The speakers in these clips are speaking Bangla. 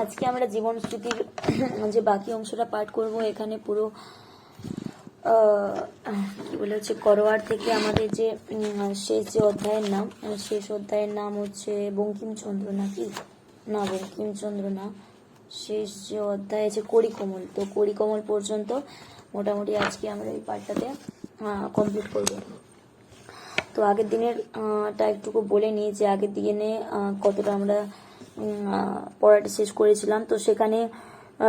আজকে আমরা জীবন স্মৃতির যে বাকি অংশটা পাঠ করব। এখানে পুরো কি বলে হচ্ছে করোয়ার থেকে আমাদের যে শেষ যে অধ্যায়ের নাম, শেষ অধ্যায়ের নাম হচ্ছে বঙ্কিমচন্দ্র নাকি না, বঙ্কিমচন্দ্র না, শেষ যে অধ্যায় আছে করিকমল। তো করিকমল পর্যন্ত মোটামুটি আজকে আমরা এই পাঠটাতে কমপ্লিট করব। তো আগের দিনের টা একটুকু বলে নিই যে আগের দিনে কতটা আমরা পড়াটা শেষ করেছিলাম। তো সেখানে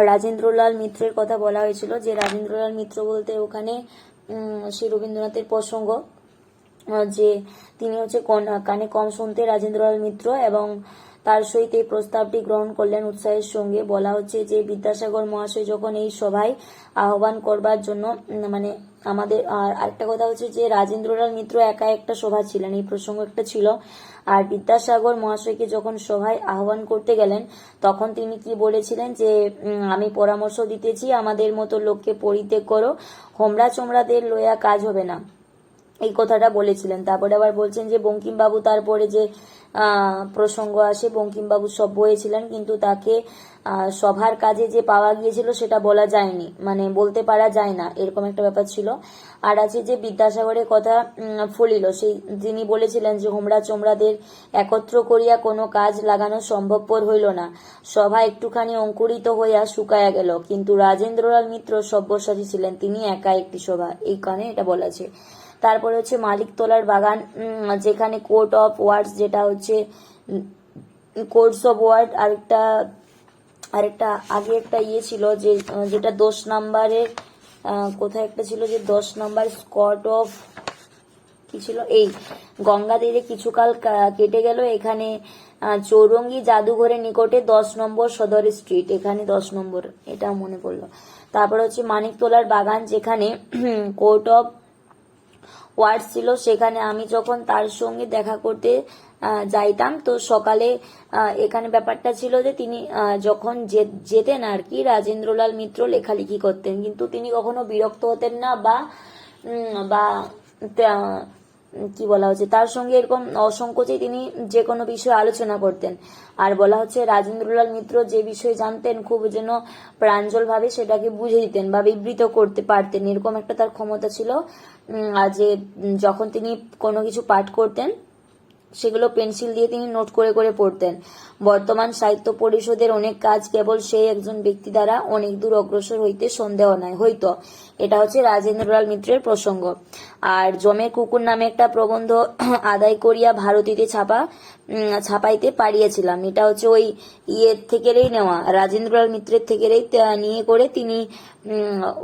রাজেন্দ্রলাল মিত্রের কথা বলা হয়েছিল, যে রাজেন্দ্রলাল মিত্র বলতে ওখানে শ্রী রবীন্দ্রনাথের প্রসঙ্গ, যে তিনি হচ্ছে কানে কম শুনতে রাজেন্দ্রলাল মিত্র, এবং তার সহিত এই প্রস্তাবটি গ্রহণ করলেন উৎসাহের সঙ্গে। বলা হচ্ছে যে বিদ্যাসাগর মহাশয় যখন এই সভায় আহ্বান করবার জন্য মানে আমাদের আরেকটা কথা হচ্ছে যে রাজেন্দ্রলাল মিত্র একা একটা সভা ছিলেন, এই প্রসঙ্গ একটা ছিল। আর বিদ্যাসাগর মহাশয়কে যখন সভায় আহ্বান করতে গেলেন তখন তিনি কি বলেছিলেন যে আমি পরামর্শ দিতেছি, আমাদের মতো লোককে পরিত্যাগ করো, হোমরা চোমরাদের লইয়া কাজ হবে না, এই কথাটা বলেছিলেন। তারপরে আবার বলছেন যে বঙ্কিমবাবু, তারপরে যে প্রসঙ্গ আসে, বঙ্কিমবাবু সভ্য হয়েছিলেন কিন্তু তাকে সভার কাজে যে পাওয়া গিয়েছিল সেটা বলা যায়নি, মানে বলতে পারা যায় না, এরকম একটা ব্যাপার ছিল। আর আছে যে বিদ্যাসাগরের কথা ফলিল, সেই যিনি বলেছিলেন যে হোমরা চোমরাদের একত্র করিয়া কোনো কাজ লাগানো সম্ভবপর হইল না, সভা একটুখানি অঙ্কুরিত হইয়া শুকায়া গেল, কিন্তু রাজেন্দ্রলাল মিত্র সব্যসাচী ছিলেন, তিনি একা একটি সভা, এই কারণে এটা বলা আছে। তারপরে হচ্ছে মালিকতলার বাগান, যেখানে কোর্ট অফ ওয়ার্ডস, যেটা হচ্ছে কোর্টস অফ ওয়ার্ড, আরেকটা আগে একটা ছিল যে যেটা 10 নম্বরের কোথায় একটা ছিল যে 10 নম্বর স্কট অফ কি ছিল, এই গঙ্গা তীরে কিছুকাল কেটে গেল, এখানে চৌরঙ্গি জাদুঘরের নিকটে 10 নম্বর সদর স্ট্রিট, এখানে 10 নম্বর, এটা মনে পড়লো। তারপর হচ্ছে মানিকতলার বাগান, যেখানে কোর্ট অফ ওয়ার্ডস ছিল, সেখানে আমি যখন তার সঙ্গে দেখা করতে যাইতাম তো সকালে, এখানে ব্যাপারটা ছিল যে তিনি যখন যেতেন আর কি, রাজেন্দ্রলাল মিত্র লেখালেখি করতেন, কিন্তু তিনি কখনো বিরক্ত হতেন না, বা কি বলা হচ্ছে তার সঙ্গে এরকম অসংকোচে তিনি যে কোনো বিষয়ে আলোচনা করতেন। আর বলা হচ্ছে রাজেন্দ্রলাল মিত্র যে বিষয় জানতেন খুব যেন প্রাঞ্জল ভাবে সেটাকে বুঝে দিতেন বা বিবৃত করতে পারতেন, এরকম একটা তার ক্ষমতা ছিল। আর যে যখন তিনি কোনো কিছু পাঠ করতেন সেগুলো পেন্সিল দিয়ে তিনি নোট করে করে পড়তেন। বর্তমান সাহিত্য পরিষদের অনেক কাজ কেবল সেই একজন ব্যক্তি দ্বারা অনেক দূর অগ্রসর হইতে সন্দেহ নাই হইতো। এটা হচ্ছে রাজেন্দ্রলাল মিত্রের প্রসঙ্গ। আর জমের কুকুর নামে একটা প্রবন্ধ আদায় করিয়া ভারতীতে ছাপাইতে পারিয়েছিলাম, এটা হচ্ছে ওই থেকেই নেওয়া, রাজেন্দ্রলাল মিত্রের থেকেই নিয়ে করে তিনি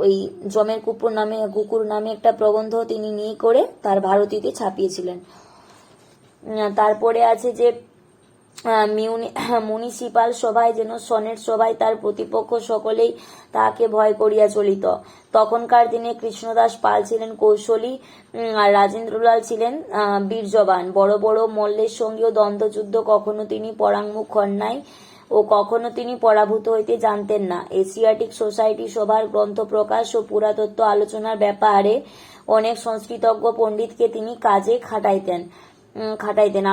ওই জমের কুকুর নামে একটা প্রবন্ধ তিনি নিয়ে করে তার ভারতীতে ছাপিয়েছিলেন। তারপরে আছে যে মিউনিসিপাল সভায় যেন সনেট সভায় তার প্রতিপক্ষ সকলেই তাহাকে ভয় করিয়া চলিত। তখনকার দিনে কৃষ্ণদাস পাল ছিলেন কৌশলী, আর রাজেন্দ্রলাল ছিলেন বীর্যবান। বড় বড় মল্লের সঙ্গেও দ্বন্দ্বযুদ্ধ কখনো তিনি পরাঙ্মুখ হন নাই ও কখনো তিনি পরাভূত হইতে জানতেন না। এশিয়াটিক সোসাইটি সভার গ্রন্থ প্রকাশ ও পুরাতত্ত্ব আলোচনার ব্যাপারে অনেক সংস্কৃতজ্ঞ পণ্ডিতকে তিনি কাজে খাটাইতেন।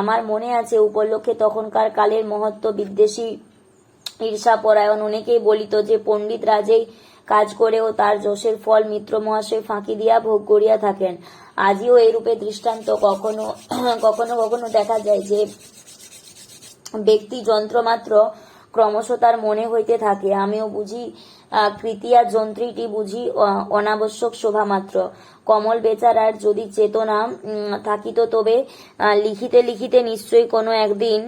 আমার মনে আছে উপলক্ষে তখনকার কালের মহত্ব বিদ্বেষী ঈর্ষাপরায়ণ অনেকেই বলিত যে পণ্ডিত রাজেই কাজ করেও তার যশের ফল মিত্র মহাশয় ফাঁকি দিয়া ভোগ করিয়া থাকেন। আজিও এইরূপে দৃষ্টান্ত কখনো কখনো কখনো দেখা যায় যে ব্যক্তি যন্ত্রমাত্র ক্রমশ তার মনে হইতে থাকে। আমিও বুঝি কৃতিয়া যন্ত্রীটি বুঝি অনাবশ্যক শোভা মাত্র। কমল বেচারার যদি চেতনা থাকিত তবে লিখিতে লিখিতে নিশ্চয়ই কোনো একদিন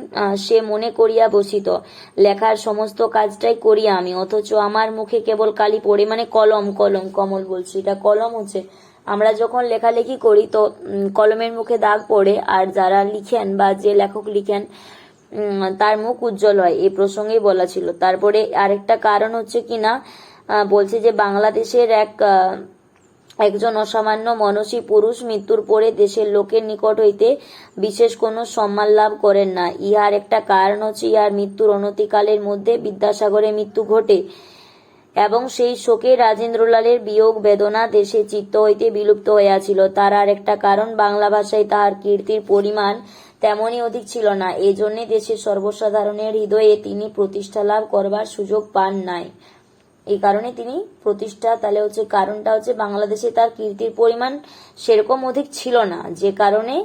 সে মনে করিয়া বসিত লেখার সমস্ত কাজটাই করি আমি, অথচ আমার মুখে কেবল কালি পড়ে, মানে কলম কমল বলছি, এটা কলম হচ্ছে, আমরা যখন লেখালেখি করি তো কলমের মুখে দাগ পড়ে, আর যারা লিখেন বা যে লেখক লিখেন তার মুখ উজ্জ্বল হয়, এই প্রসঙ্গেই বলা ছিল। তারপরে আরেকটা কারণ হচ্ছে কিনা বলছে যে বাংলাদেশের একজন অসামান্য মনসী পুরুষ মৃত্যুর পরে দেশের লোকের নিকট হইতে বিশেষ কোনো সম্মান লাভ করেন না। ইহার একটা কারণ হচ্ছে ইহার মৃত্যুর অনতিকালের মধ্যে বিদ্যাসাগরের মৃত্যু ঘটে, এবং সেই শোকে রাজেন্দ্রলালের বিয়োগ বেদনা দেশে চিত্ত হইতে বিলুপ্ত হইয়াছিল। তার আর একটা কারণ বাংলা ভাষায় তাহার কীর্তির পরিমাণ তেমনই অধিক ছিল না। এই জন্যে দেশের সর্বসাধারণের হৃদয়ে তিনি প্রতিষ্ঠা লাভ করবার সুযোগ পান নাই। এই কারণে তিনি প্রতিষ্ঠা, তাহলে হচ্ছে কারণটা হচ্ছে বাংলাদেশে তার কীর্তির পরিমাণ সেরকম অধিক ছিল না, যে কারণে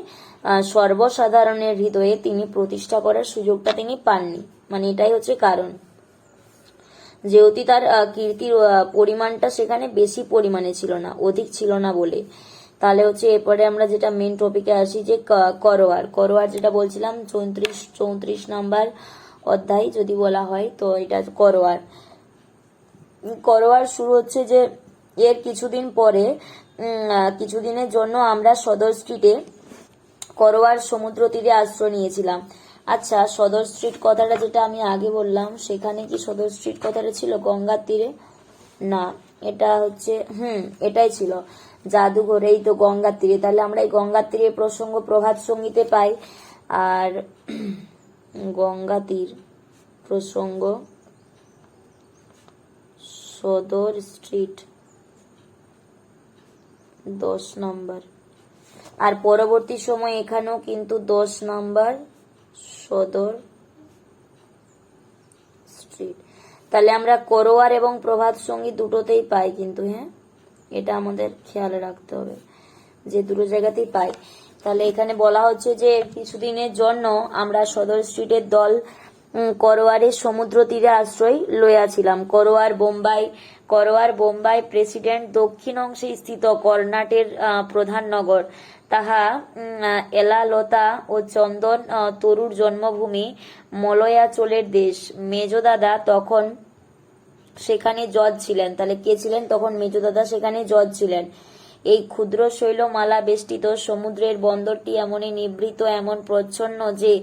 সর্বসাধারণের হৃদয়ে তিনি প্রতিষ্ঠা করার সুযোগটা তিনি পাননি, মানে এটাই হচ্ছে কারণ। যেহেতু তার কীর্তির পরিমাণটা সেখানে বেশি পরিমাণে ছিল না, অধিক ছিল না বলে। তাহলে হচ্ছে এরপরে আমরা যেটা মেন টপিকে আসি, যে করোয়ার যেটা বলছিলাম 34 নাম্বার অধ্যায় যদি বলা হয়, তো এটা করোয়ার শুরু হচ্ছে যে এর কিছুদিন পরে, কিছুদিনের জন্য আমরা সদর স্ট্রিটে করোয়ার সমুদ্র তীরে আশ্রয় নিয়েছিলাম। আচ্ছা, সদর স্ট্রিট কথাটা যেটা আমি আগে বললাম, সেখানে কি সদর স্ট্রিট কথাটা ছিল গঙ্গার তীরে? না, এটা হচ্ছে এটাই ছিল জাদুঘর, এই তো গঙ্গার তীরে। তাহলে আমরা এই গঙ্গার তীরে প্রসঙ্গ প্রভাত সঙ্গীতে পাই। আর গঙ্গা তীর প্রসঙ্গ সদর স্ট্রিট 10 নম্বর। আর পরবর্তী সময় এখানেও কিন্তু 10 নম্বর সদর স্ট্রিট। তাহলে আমরা করোয়ার এবং প্রভাত সঙ্গীত দুটোতেই পাই কিন্তু, এটা আমাদের খেয়াল রাখতে হবে যে দুটো জায়গাতেই পাই। তাহলে এখানে বলা হচ্ছে যে কিছুদিনের জন্য আমরা সদর স্ট্রিটের দল করোয়ারের সমুদ্র তীরে আশ্রয় লইয়াছিলাম। করোয়ার বোম্বাই প্রেসিডেন্ট দক্ষিণ অংশে স্থিত কর্ণাটের প্রধান নগর। তাহা এলালতা ও চন্দন তরুর জন্মভূমি, মলয়াচলের দেশ। মেজদাদা তখন সেখানে জজ ছিলেন। তাহলে কে ছিলেন তখন? মেজদাদা সেখানে জজ ছিলেন। এই ক্ষুদ্র শৈলমালা বেষ্টিত সমুদ্রের বন্দরটি এমনই নিভৃত, এমন প্রচ্ছন্ন যে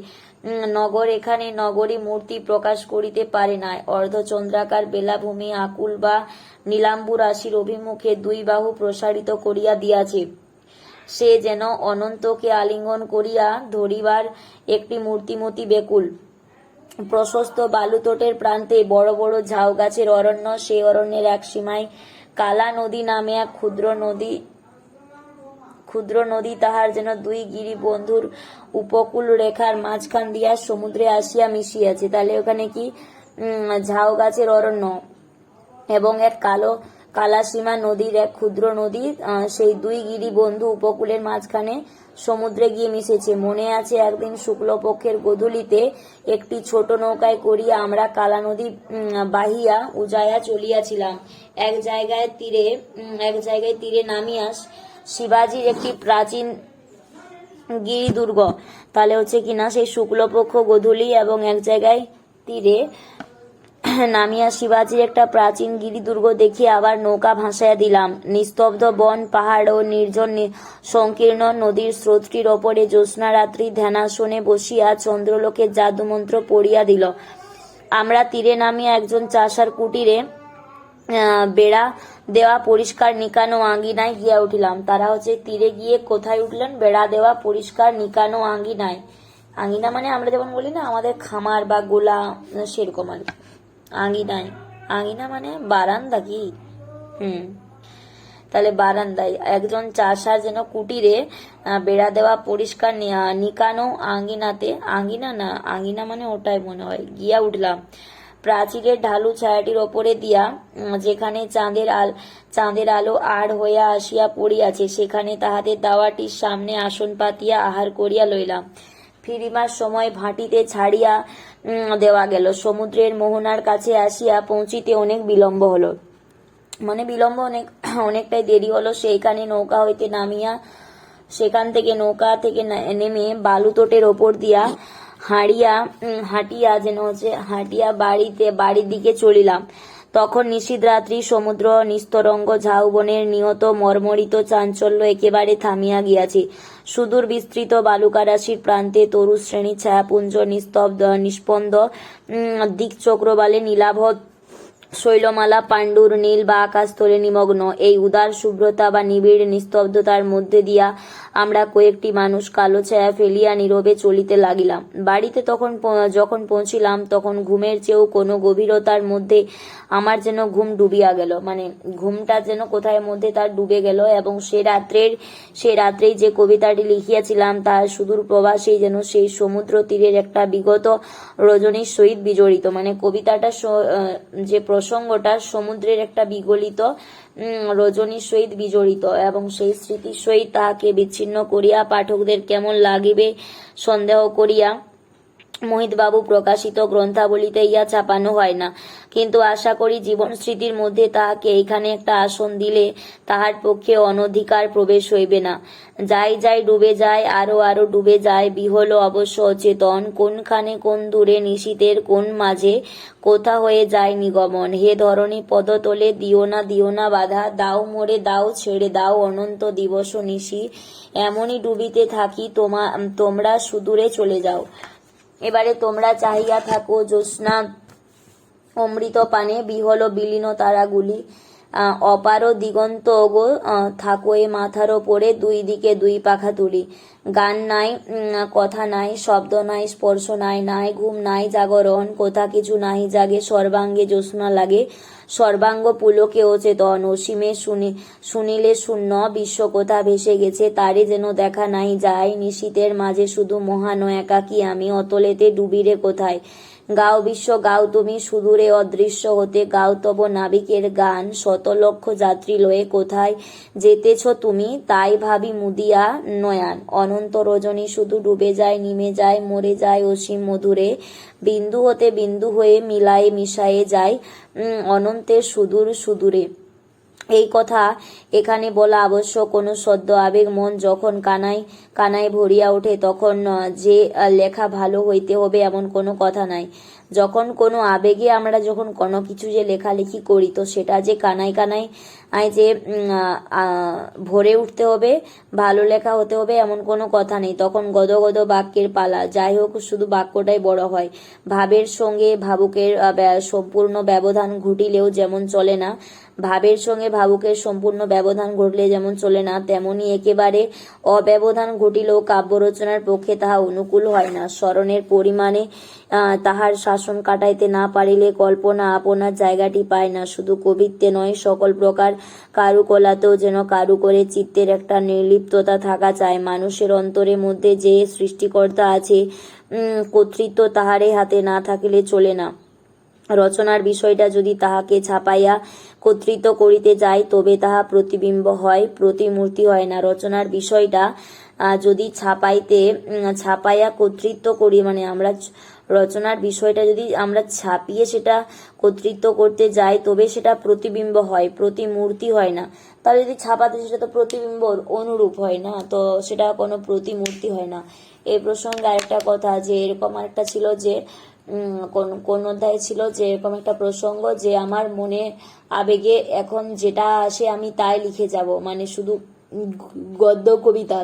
নগর এখানে নগরী মূর্তি প্রকাশ করিতে পারে না। অর্ধচন্দ্রাকার বেলাভূমি আকুল বা নীলাম্বু রাশির অভিমুখে দুই বাহু প্রসারিত করিয়া দিয়াছে। সে যেন অনন্তকে আলিঙ্গন করিয়া ধরিবার একটি মূর্তিমতি বেকুল। প্রশস্ত বালুতটের প্রান্তে বড় বড় ঝাউ গাছের অরণ্য। সেই অরণ্যের এক সীমায় কালা নদী নামে এক ক্ষুদ্র নদী তাহার যেন দুই গিরি বন্ধুর উপকূল রেখার মাঝখান দিয়া সমুদ্রে আসিয়া মিশিয়াছে। তাহলে ওখানে কি ঝাউ গাছের অরণ্য এবং এক কালাসীমা নদীর এক ক্ষুদ্র নদী, সেই দুই গিরি বন্ধু উপকূলের মাঝখানে সমুদ্রে গিয়ে মিশেছে। মনে আছে একদিন শুক্লপক্ষের গোধূলিতে একটি ছোট নৌকায় করিয়া আমরা কালা নদী বাহিয়া উজায়া চলিয়াছিলাম। এক জায়গায় তীরে নামিয়া শিবাজির একটি প্রাচীন গিরিদুর্গ। তাহলে হচ্ছে কিনা সেই শুক্লপক্ষ গোধূলি এবং এক জায়গায় তীরে নামিয়া শিবাজির একটা প্রাচীন গিরিদুর্গ দেখিয়া আবার নৌকা ভাসাইয়া দিলাম। নিস্তব্ধ বন, পাহাড় ও নির্জন সংকীর্ণ নদীর স্রোতটির ওপরে জ্যোৎস্না রাত্রি ধ্যানাসনে বসিয়া চন্দ্রলোকের জাদুমন্ত্র পড়িয়া দিল। আমরা তীরে নামিয়া একজন চাষার কুটিরে বেড়া দেওয়া পরিষ্কার নিকানো আঙ্গিনায় গিয়া উঠিলাম। তারা হচ্ছে তীরে গিয়ে কোথায় উঠলেন? বেড়া দেওয়া পরিষ্কার নিকানো আঙ্গিনায়। আঙ্গিনা মানে আমরা যেমন বলি না আমাদের খামার বা গোলা, সেরকম আর কি। আঙ্গিনা মানে বারান্দা কি? তাহলে বারান্দায় একজন চাষার যেন কুটিরে বেড়া দেওয়া পরিষ্কার নিকানো আঙ্গিনা মানে ওটাই মনে হয়, গিয়া উঠলাম। প্রাচীরের ঢালু ছায়াটির ওপরে দিয়া যেখানে চাঁদের আলো আড় হইয়া আসিয়া পড়িয়াছে, সেখানে তাহাদের দাওয়াটির সামনে আসন পাতিয়া আহার করিয়া লইলাম। ফিরিবার সময় ভাটিতে ছাড়িয়া দেওয়া গেল। সমুদ্রের মোহনার কাছে আসিয়া পৌঁছিতে অনেক বিলম্ব হলো, মানে অনেকটাই দেরি হলো। সেইখানে নৌকা হইতে নামিয়া সেখান থেকে নৌকা থেকে নেমে বালুতটের ওপর দিয়া হাঁটিয়া বাড়ির দিকে চলিলাম। তখন নিশীথ রাত্রি, সমুদ্র নিস্তরঙ্গ, ঝাউবনের নিয়ত মর্মরিত চাঞ্চল্য একেবারে থামিয়া গিয়াছে। সুদূর বিস্তৃত বালুকারাশির প্রান্তে তরু শ্রেণীর ছায়াপুঞ্জ নিস্পন্দ দিকচক্রবালে নীলাভ শৈলমালা পাণ্ডুর নীল বা আকাশতলে নিমগ্ন এই উদার শুভ্রতা বা নিবিড় নিস্তব্ধতার মধ্যে দিয়া আমরা কয়েকটি মানুষ কালো ছায়া ফেলিয়া নীরবে চলিতে লাগিলাম। বাড়িতে যখন পৌঁছিলাম তখন ঘুমের চেয়েও কোনো গভীরতার মধ্যে আমার যেন ঘুম ডুবিয়া গেল, মানে ঘুমটা যেন কোথায় মধ্যে তার ডুবে গেল, এবং সে রাত্রেই যে কবিতাটি লিখিয়াছিলাম তার সুদূর প্রবাসেই যেন সেই সমুদ্র তীরের একটা বিগত রজনীর সহিত বিজড়িত, মানে কবিতাটা যে প্রসঙ্গটা সমুদ্রের একটা বিগলিত রজনীর সহিত বিজড়িত, এবং সেই স্মৃতির সহিত তাহাকে বিচ্ছিন্ন করিয়া পাঠকদের কেমন লাগিবে সন্দেহ করিয়া মোহিতবাবু প্রকাশিত গ্রন্থাবলীতে ইয়া ছাপানো হয় না, কিন্তু আশা করি জীবন স্মৃতির মধ্যে তাহাকে এইখানে একটা আসন দিলে তাহার পক্ষে অনধিকার প্রবেশ হইবে না। যাই যাই ডুবে যায়, আরো আরো ডুবে যায়, বিহল অবশ্য অচেতন, কোনখানে কোন দূরে নিশীথের কোন মাঝে কোথা হয়ে যায় নিগমন। হে ধরণী পদতলে দিও না বাধা, দাও মোরে দাও ছেড়ে দাও অনন্ত দিবস নিশি, এমনই ডুবিতে থাকি তোমরা সুদূরে চলে যাও। এবারে তোমরা চাহিয়া থাকো জ্যোৎস্না অমৃত পানে, বিহল বিলীন তারাগুলি অপার দিগন্ত গো থাকো এ মাথার ওপরে, দুই দিকে দুই পাখা তুলি। গান নাই, কথা নাই, শব্দ নাই, স্পর্শ নাই, নাই ঘুম নাই জাগরণ, কোথা কিছু নাই জাগে, সর্বাঙ্গে জ্যোৎস্না লাগে, সর্বাঙ্গ পুলকে অচেতন, অসীমে শুনিলে শূন্য, বিশ্ব কোথা ভেসে গেছে তারে যেন দেখা নাই যায়, নিশীথের মাঝে শুধু মহান একাকী আমি, অতলেতে ডুবিরে কোথায়। গাও বিশ্ব গাও তুমি সুদূরে অদৃশ্য হতে, গাও তব নাবিকের গান, শত লক্ষ যাত্রী লয়ে কোথায় যেতেছ তুমি, তাই ভাবি মুদিয়া নয়ান। অনন্ত রজনী শুধু ডুবে যায়, নিমে যায়, মরে যায় অসীম মধুরে, বিন্দু হতে বিন্দু হয়ে মিলায়ে মিশায়ে যায় অনন্তের সুদূর সুদূরে। এই কথা এখানে বলা আবশ্যক। কোনো সদ্য আবেগ মন যখন কানায় ভরিয়া ওঠে তখন যে লেখা ভালো হইতে হবে এমন কোনো কথা নাই। যখন কোনো আবেগে আমরা যখন কোনো কিছু যে লেখালেখি করি তো সেটা যে কানায় যে ভরে উঠতে হবে, ভালো লেখা হতে হবে এমন কোনো কথা নেই। তখন গদগদ বাক্যের পালা, যাই হোক শুধু বাক্যটাই বড় হয়। ভাবের সঙ্গে ভাবুকের সম্পূর্ণ ব্যবধান ঘটিলেও যেমন চলে না, ভাবের সঙ্গে ভাবুকের সম্পূর্ণ ব্যবধান ঘটলে যেমন চলে না, তেমনি একেবারে অব্যবধান ঘটিলেও কাব্য রচনার পক্ষে তাহা অনুকূল হয় না। স্মরণের পরিমাণে তাহার শাসন কাটাইতে না পারিলে কল্পনা আপনার জায়গাটি পায় না। শুধু কবিত্বে নয়, সকল প্রকার কারুকলাতেও যেন কারু করে চিত্তের একটা নির্লিপ্ততা থাকা চায়। মানুষের অন্তরের মধ্যে যে সৃষ্টিকর্তা আছে, কর্তৃত্ব তাহারে হাতে না থাকিলে চলে না। রচনার বিষয়টা যদি তাহাকে ছাপাইয়া কর্তৃত্ব করিতে যায় তবে তাহা প্রতিবিম্ব হয়, প্রতিমূর্তি হয় না। রচনার বিষয়টা যদি ছাপাইয়া কর্তৃত্ব করি, মানে আমরা রচনার বিষয়টা যদি আমরা ছাপিয়ে সেটা কর্তৃত্ব করতে যাই তবে সেটা প্রতিবিম্ব হয়, প্রতিমূর্তি হয় না। তাহলে যদি ছাপাতে সেটা তো প্রতিবিম্ব অনুরূপ হয় না, তো সেটা কোনো প্রতিমূর্তি হয় না। এই প্রসঙ্গে আরেকটা কথা, যে এরকম আরেকটা ছিল যে কোন অধ্যায় ছিল যে এরকম একটা প্রসঙ্গ যে আমার মনে আবেগে এখন যেটা আসে আমি তাই লিখে যাব, মানে শুধু গদ্য কবিতা।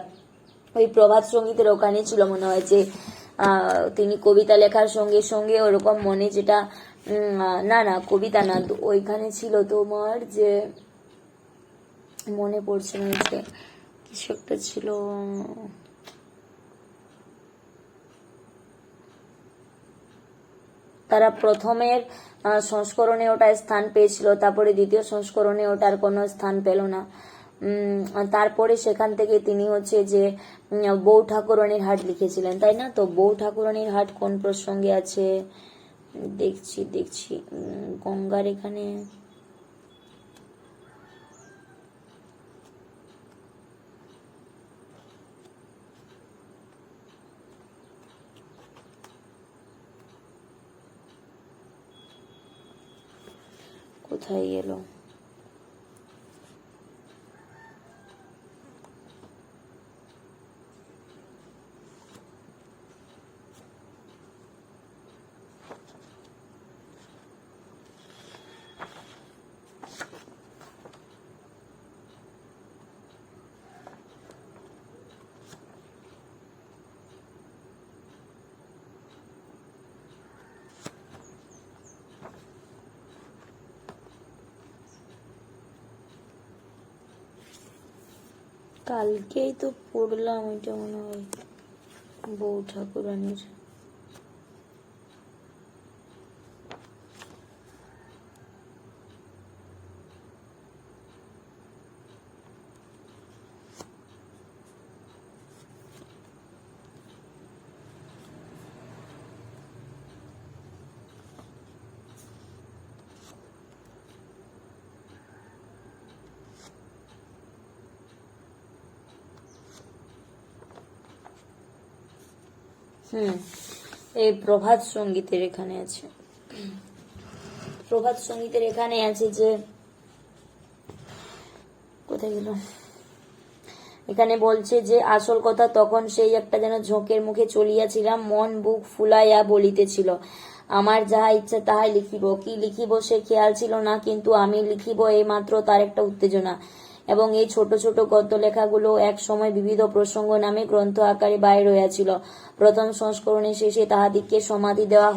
ওই প্রভাত সঙ্গীতের ওখানে ছিল মনে হয় যে তিনি কবিতা লেখার সঙ্গে সঙ্গে ওরকম মনে যেটা না কবিতা না, ওইখানে ছিল তোমার যে মনে পড়ছে না যে কিছু একটা ছিল, তারা প্রথমের সংস্করণে ওটা স্থান পেয়েছিল, তারপরে দ্বিতীয় সংস্করণে ওটার কোনো স্থান পেল না। তারপরে সেখান থেকে তিনি হচ্ছে যে বউ ঠাকুরানীর হাট লিখেছিলেন, তাই না? তো বউ ঠাকুরানীর হাট কোন প্রসঙ্গে আছে দেখছি গঙ্গার এখানে কোথায় এলো, কালকেই তো পড়লাম, ওইটা মনে হয় বউ ঠাকুরানীর। এই প্রভাত সঙ্গীতের এখানে আছে, প্রভাত সঙ্গীতের এখানে আছে যে, কোথায় গেল, এখানে বলছে যে আসল কথা তখন সেই একটা যেন ঝোঁকের মুখে চলিয়াছিলাম, মন বুক ফুলাইয়া বলিতেছিল আমার যাহা ইচ্ছা তাহাই লিখিব। কি লিখিব সে খেয়াল ছিল না, কিন্তু আমি লিখিব এই মাত্র তার একটা উত্তেজনা। এবং এই ছোট ছোট গদ্য লেখাগুলো এক সময় বিবিধ প্রসঙ্গ নামে গ্রন্থ আকারে বাইর হইয়াছিল। প্রথম সংস্করণে শেষে তাহাদিগকে সমাধি দেওয়া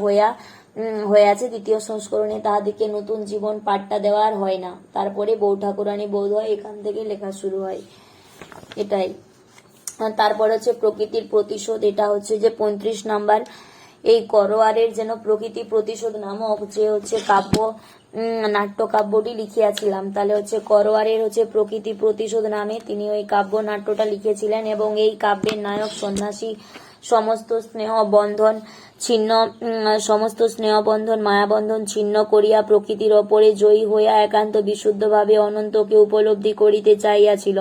হইয়াছে, দ্বিতীয় সংস্করণে তাহাদিগকে নতুন জীবন পাট্টা দেওয়ার হয় না। তারপরে বউ ঠাকুরানী বোধ হয় এখান থেকে লেখা শুরু হয়, এটাই। তারপর হচ্ছে প্রকৃতির প্রতিশোধ, এটা হচ্ছে যে 35 নাম্বার। এই করোয়ারের যেন প্রকৃতি প্রতিশোধ নামক যে হচ্ছে কাব্য নাট্যকাব্যটি লিখিয়াছিলাম, তাহলে হচ্ছে করোয়ারের হচ্ছে প্রকৃতি প্রতিশোধ নামে তিনি ওই কাব্য নাট্যটা লিখেছিলেন। এবং এই কাব্যের নায়ক সন্ন্যাসী সমস্ত স্নেহবন্ধন মায়াবন্ধন ছিন্ন করিয়া প্রকৃতির ওপরে জয়ী হইয়া একান্ত বিশুদ্ধভাবে অনন্তকে উপলব্ধি করিতে চাইয়াছিল।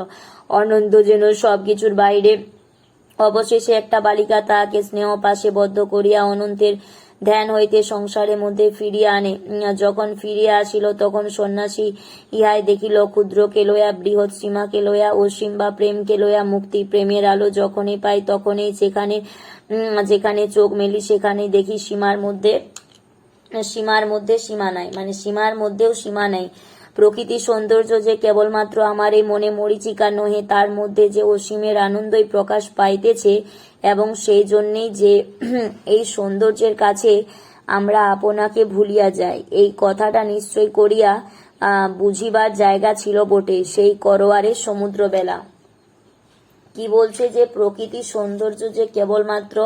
অনন্ত যেন সবকিছুর বাইরে। অবশেষে একটা বালিকা তাহাকে স্নেহ পাশে বদ্ধ করিয়া অনন্তের ধ্যান হইতে সংসারের মধ্যে ফিরিয়া আনে। যখন ফিরিয়া আসিল তখন সন্ন্যাসী ইহাই দেখিল ক্ষুদ্রকে লইয়া বৃহৎ, সীমাকে লইয়া অসীম বা প্রেমকে লইয়া মুক্তি। প্রেমের আলো যখনই পাই তখনই যেখানে চোখ মেলি সেখানেই দেখি সীমার মধ্যে সীমা নাই, মানে সীমার মধ্যেও সীমা নাই। প্রকৃতি সৌন্দর্য যে কেবলমাত্র আমার এই মনে মরিচিকা নহে, তার মধ্যে যে অসীমের আনন্দই প্রকাশ পাইতেছে। এবং সেই জন্যেই যে এই সৌন্দর্যের কাছে আমরা আপনাকে ভুলিয়া যাই, এই কথাটা নিশ্চয় করিয়া বুঝিবার জায়গা ছিল বটে সেই করোয়ারের সমুদ্রবেলা। কি বলছে যে প্রকৃতি সৌন্দর্য যে কেবলমাত্র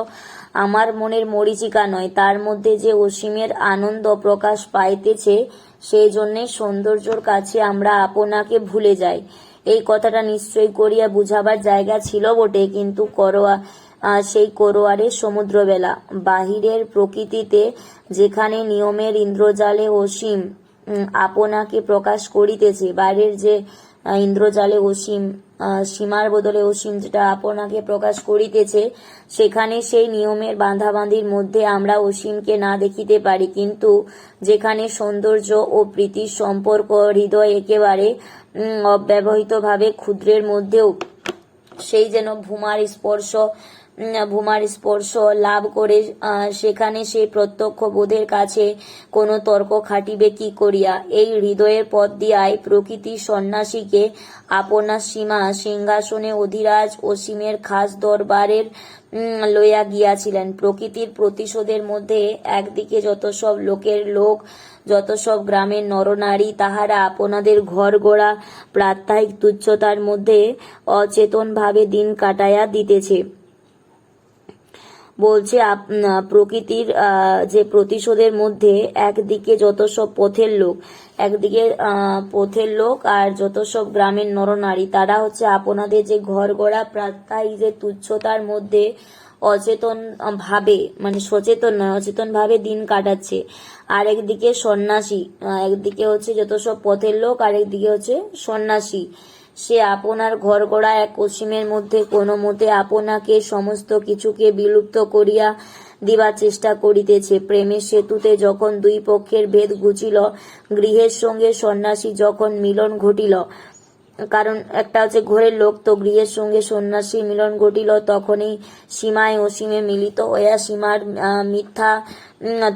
আমার মনের মরিচিকা নয়, তার মধ্যে যে অসীমের আনন্দ প্রকাশ পাইতেছে, সেই জন্যে সৌন্দর্যর কাছে আমরা আপনাকে ভুলে যাই, এই কথাটা নিশ্চয় করিয়া বুঝাবার জায়গা ছিল বটে। কিন্তু সেই করোয়ারের সমুদ্রবেলা বাহিরের প্রকৃতিতে যেখানে নিয়মের ইন্দ্রজালে অসীম আপনাকে প্রকাশ করিতেছে, বাইরের যে ইন্দ্রজালে অসীম, সীমার বদলে অসীম যেটা আপনাকে প্রকাশ করিতেছে, সেখানে সেই নিয়মের বাঁধাবাঁধির মধ্যে আমরা অসীমকে না দেখিতে পারি। কিন্তু যেখানে সৌন্দর্য ও প্রীতির সম্পর্ক হৃদয় একেবারে অব্যবহিতভাবে ক্ষুদ্রের মধ্যেও সেই যেন ভূমার স্পর্শ লাভ করে, সেখানে সেই প্রত্যক্ষ বোধের কাছে কোনো তর্ক খাটিবে কি করিয়া। এই হৃদয়ের পথ দিয়াই প্রকৃতি সন্ন্যাসীকে আপনার সিংহাসনে অধিরাজ অসীমের খাস দরবারের লইয়া গিয়াছিলেন। প্রকৃতির প্রতিশোধের মধ্যে একদিকে যত সব গ্রামের নরনারী তাহারা আপনাদের ঘর গোড়া প্রাত্যহিক তুচ্ছতার মধ্যে অচেতনভাবে দিন কাটাইয়া দিতেছে। বলছে প্রকৃতির যে প্রতিশোধের মধ্যে একদিকে যত সব পথের লোক আর যত সব গ্রামের নরনারী তারা হচ্ছে আপনাদের যে ঘর গড়া প্রাত্যহিক যে তুচ্ছতার মধ্যে অচেতন ভাবে দিন কাটাচ্ছে। আর একদিকে সন্ন্যাসী, একদিকে হচ্ছে যত সব পথের লোক আর একদিকে হচ্ছে সন্ন্যাসী, সে আপনার ঘর গড়া এক অসীমের মধ্যে কোনো মতে আপনাকে সমস্ত কিছুকে বিলুপ্ত করিয়া দিবার চেষ্টা করিতেছে। প্রেমের সেতুতে যখন দুই পক্ষের ভেদ ঘুচিল, গৃহের সঙ্গে সন্ন্যাসী যখন মিলন ঘটিল, কারণ একটা হচ্ছে ঘরের লোক, তো গৃহের সঙ্গে সন্ন্যাসী মিলন ঘটিল, তখনই সীমায় অসীমে মিলিত হইয়া সীমার মিথ্যা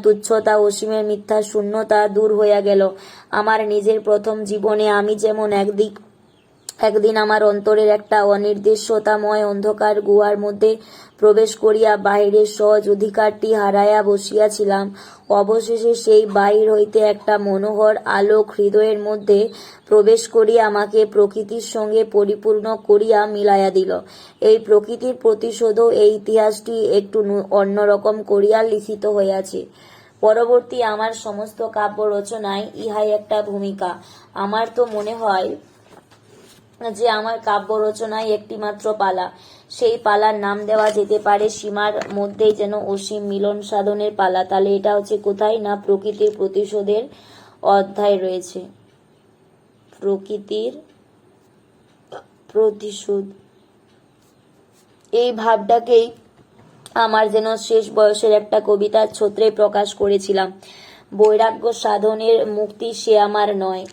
তুচ্ছতা অসীমের মিথ্যা শূন্যতা দূর হইয়া গেল। আমার নিজের প্রথম জীবনে আমি যেমন একদিক একদিন আমার অন্তরের একটা অনির্দিষ্টতাময় অন্ধকার গুহার মধ্যে প্রবেশ করিয়া বাহিরের সহজ অধিকারটি হারাইয়া বসিয়াছিলাম। অবশেষে সেই বাহির হইতে একটা মনোহর আলোক হৃদয়ের মধ্যে প্রবেশ করিয়া আমাকে প্রকৃতির সঙ্গে পরিপূর্ণ করিয়া মিলাইয়া দিল। এই প্রকৃতির প্রতিশোধও এই ইতিহাসটি একটু অন্যরকম করিয়া লিখিত হইয়াছে। পরবর্তী আমার সমস্ত কাব্য রচনায় ইহাই একটা ভূমিকা। আমার তো মনে হয় যে আমার কাব্য রচনায় একটি মাত্র পালা, সেই পালার নাম দেওয়া যেতে পারে সীমার মধ্যেই যেন অসীম মিলন সাধনের পালা। তাহলে এটা হচ্ছে কোথায় না প্রকৃতির প্রতিশোধের অধ্যায় রয়েছে। প্রকৃতির প্রতিশোধ, এই ভাবটাকেই আমার যেন শেষ বয়সের একটা কবিতার ছত্রে প্রকাশ করেছিলাম। বৈরাগ্য সাধনের মুক্তি সে আমার নয়।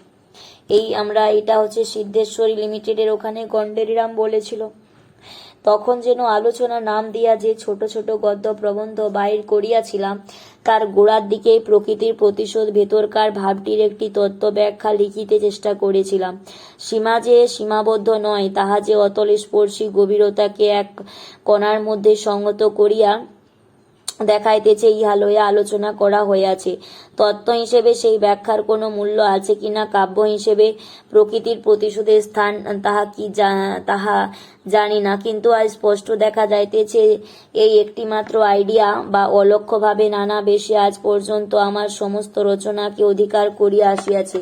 এটা হচ্ছে সিদ্ধেশ্বরী লিমিটেডের ওখানে গন্ডেরিরাম বলেছিল। তখন যেন আলোচনা নাম দিয়া যে ছোট ছোট গদ্য প্রবন্ধ বাইর করিয়াছিলাম, তার গোড়ার দিকেই প্রকৃতির প্রতিশোধ ভেতরকার ভাবটির একটি তত্ত্ব ব্যাখ্যা লিখিতে চেষ্টা করেছিলাম। সীমা যে সীমাবদ্ধ নয়, তাহা যে অতল স্পর্শী গভীরতাকে এক কণার মধ্যে সংহত করিয়া দেখাইতেছে, ইহা লইয়া আলোচনা করা হইয়াছে। তত্ত্ব হিসেবে সেই ব্যাখ্যার কোনো মূল্য আছে কিনা, কাব্য হিসেবে প্রকৃতির প্রতিশোধের স্থান তাহা জানি না, কিন্তু আজ স্পষ্ট দেখা যাইতেছে এই একটিমাত্র আইডিয়া বা অলক্ষ্যভাবে নানা বেশে আজ পর্যন্ত আমার সমস্ত রচনাকে অধিকার করিয়া আসিয়াছে।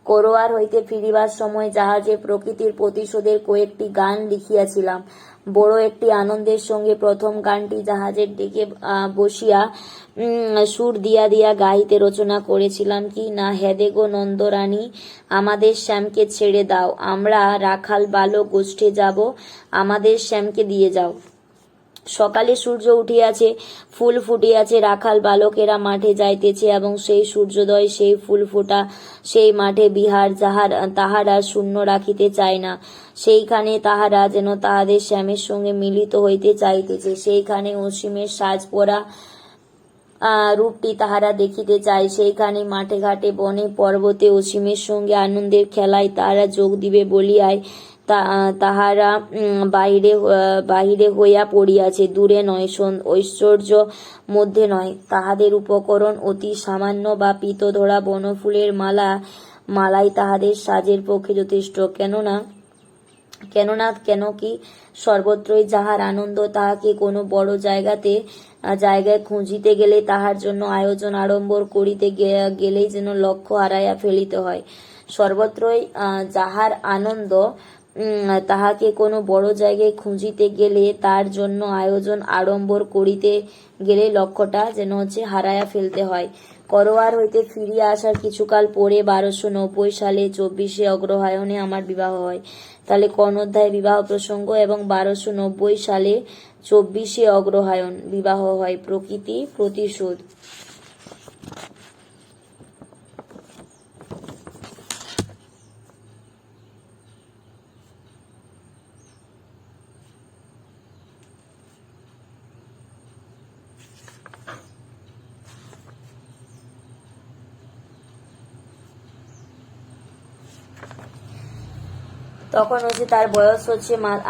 করোয়ার হইতে ফিরিবার সময় জাহাজে প্রকৃতির প্রতিশোধের কয়েকটি গান লিখিয়াছিলাম। বড় একটি আনন্দের সঙ্গে প্রথম গানটি জাহাজের দিকে বসিয়া সুর দিয়া দিয়া গাইতে রচনা করেছিলাম কি না, হেদে গো নন্দরানী আমাদের শ্যামকে ছেড়ে দাও, আমরা রাখাল বালক গোষ্ঠে যাব, আমাদের শ্যামকে দিয়ে যাও। সকালে সূর্য উঠিয়াছে, ফুল ফুটিয়াছে, রাখাল বালকেরা মাঠে যাইতেছে এবং সেই সূর্যোদয়, সেই ফুল ফোটা, সেই মাঠে বিহার তাহারা শূন্য রাখিতে চায় না। সেইখানে তাহারা যেন তাহাদের শ্যামের সঙ্গে মিলিত হইতে চাইতেছে। সেইখানে অসীমের সাজ পরা রূপটি তাহারা দেখিতে চায়। সেইখানে মাঠে ঘাটে বনে পর্বতে অসীমের সঙ্গে আনন্দের খেলায় তাহারা যোগ দিবে বলিয়ায় তাহারা বাহিরে হইয়া পড়িয়াছে। দূরে নয়, ঐশ্বর্য মধ্যে নয়। তাহাদের উপকরণ অতি সামান্য বা পিত ধরা বনফুলের মালাই তাহাদের সাজের পক্ষে যথেষ্ট। কেন কি সর্বত্রই যাহার আনন্দ, তাহাকে কোনো বড় জায়গায় খুঁজিতে গেলে, তাহার জন্য আয়োজন আড়ম্বর করিতে গেলেই যেন লক্ষ্য হারাইয়া ফেলিতে হয়। সর্বত্রই যাহার আনন্দ, তাহাকে কোনো বড় জায়গায় খুঁজিতে গেলে তার জন্য আয়োজন আড়ম্বর করিতে গেলে লক্ষ্যটা যেন হারাইয়া ফেলতে হয়। করোয়ার হইতে ফিরিয়া আসার কিছুকাল পরে 1290 সালে 24শে অগ্রহায়ণে আমার বিবাহ হয়। তাহলে কোন অধ্যায়ে বিবাহ প্রসঙ্গ এবং 1290 সালে 24শে অগ্রহায়ণ বিবাহ হয়। প্রকৃতি প্রতিশোধ। তখন তার বয়স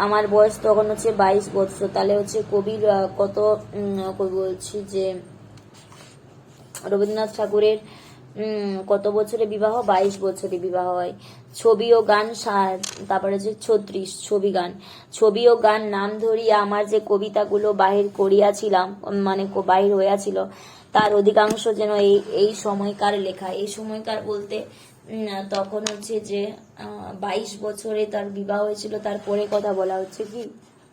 আমার বয়স তখন 22 বছর। তাহলে কবির কত কবি বলছি যে রবীন্দ্রনাথ ঠাকুরের কত বছরে বিবাহ? 22 বছরে বিবাহ হয়। ছবি ও গান, তারপরে 36 ছবি ও গান নাম ধরিয়া আমার যে কবিতাগুলো বাহির করিয়াছিলাম, মানে বাহির হইয়াছিল, তার অধিকাংশ যেন এই সময়কার লেখা। এই সময়কার বলতে তখন যে 22 বছরে তার বিবাহ হয়েছিল, তারপরে কথা বলা হচ্ছে কি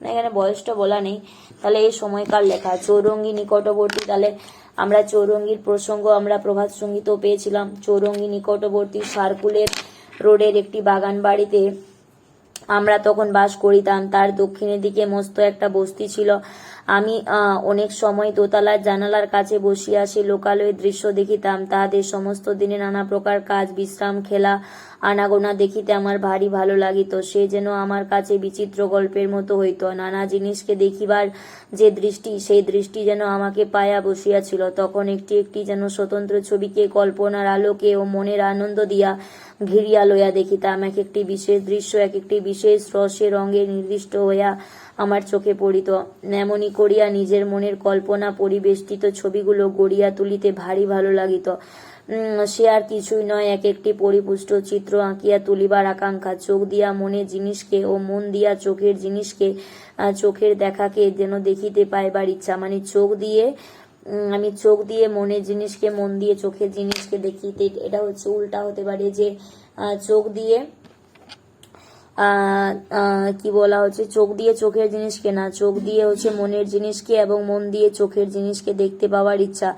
না, এখানে বয়সটা বলা নেই। তাহলে এই সময়কার লেখা। চৌরঙ্গী নিকটবর্তী, তাহলে আমরা চৌরঙ্গীর প্রসঙ্গ আমরা প্রভাত সঙ্গীতও পেয়েছিলাম। চৌরঙ্গী নিকটবর্তী সার্কুলের রোডের একটি বাগান বাড়িতে আমরা তখন বাস করিতাম। তার দক্ষিণের দিকে মস্ত একটা বস্তি ছিল। আমি অনেক সময় দোতলার জানালার কাছে বসিয়া সে লোকালয়ের দৃশ্য দেখিতাম। তাহাদের সমস্ত দিনে নানা প্রকার কাজ, বিশ্রাম, খেলা, আনাগোনা দেখিতে আমার ভারী ভালো লাগিত। সে যেন আমার কাছে বিচিত্র গল্পের মতো হইত। নানা জিনিসকে দেখিবার যে দৃষ্টি, সেই দৃষ্টি যেন আমাকে পায়া বসিয়াছিল। তখন একটি একটি যেন স্বতন্ত্র ছবিকে কল্পনার আলোকে ও মনের আনন্দ দিয়া ঘিরিয়া লইয়া দেখিতাম। এক একটি বিশেষ দৃশ্য এক একটি বিশেষ রসে রঙে নির্দিষ্ট হইয়া আমার চোখে পড়িত। এমনি করিয়া নিজের মনের কল্পনা পরিবেষ্টিত ছবিগুলো গড়িয়া তুলিতে ভারী ভালো লাগিত। সে আর কিছুই নয়, এক একটি পরিপুষ্ট চিত্র আঁকিয়া তুলিবার আকাঙ্ক্ষা। চোখ দিয়া মনের জিনিসকে ও মন দিয়া চোখের জিনিসকে, চোখের দেখাকে যেন দেখিতে পাইবার ইচ্ছা। মানে আমি চোখ দিয়ে মনের জিনিসকে, মন দিয়ে চোখের জিনিসকে দেখিতে, এটা হচ্ছে উল্টা হতে পারে, যে চোখ দিয়ে কি বলা হচ্ছে, চোখ দিয়ে চোখের জিনিসকে না, চোখ দিয়ে হচ্ছে মনের জিনিসকে এবং মন দিয়ে চোখের জিনিসকে দেখতে পাওয়ার ইচ্ছা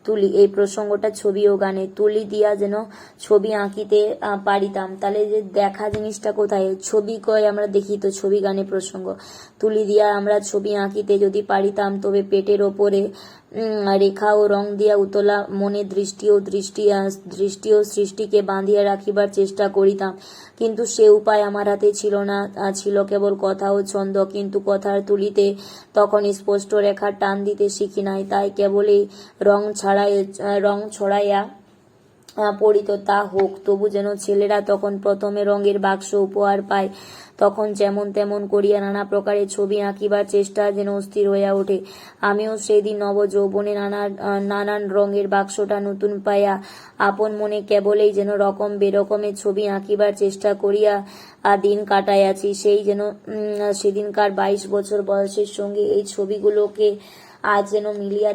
তুলি। এই প্রসঙ্গটা ছবি ও গানে তুলি দিয়া যেন ছবি আঁকিতে পারিতাম। তাহলে যে দেখা জিনিসটা কোথায়, ছবি কয় আমরা দেখি, তো ছবি গানে প্রসঙ্গ। তুলি দিয়া আমরা ছবি আঁকিতে যদি পারিতাম, তবে পেটের ওপরে রেখা ও রং দিয়া উতলা মনে দৃষ্টি ও সৃষ্টিকে বাঁধিয়া রাখিবার চেষ্টা করিতাম। কিন্তু সে উপায় আমার হাতে ছিল না, ছিল কেবল কথা ও ছন্দ। কিন্তু কথার তুলিতে তখন স্পষ্ট রেখার টান দিতে শিখি নাই, তাই কেবলই রং ছড়াইয়া পড়িত। তা হোক, তবু যেন ছেলেরা তখন প্রথমে রঙের বাক্স উপহার পায়, তখন যেমন তেমন করিয়া নানা প্রকারের ছবি আঁকিবার চেষ্টা যেন অস্থির হইয়া ওঠে। আমিও সেদিন নব যৌবনে নানান রঙের বাক্সটা নতুন পাইয়া আপন মনে কেবলেই যেন রকম বেরকমের ছবি আঁকিবার চেষ্টা করিয়া দিন কাটাইয়াছি। সেই যেন সেদিনকার 22 বছর বয়সের সঙ্গে এই ছবিগুলোকে আজ যেন মিলিয়া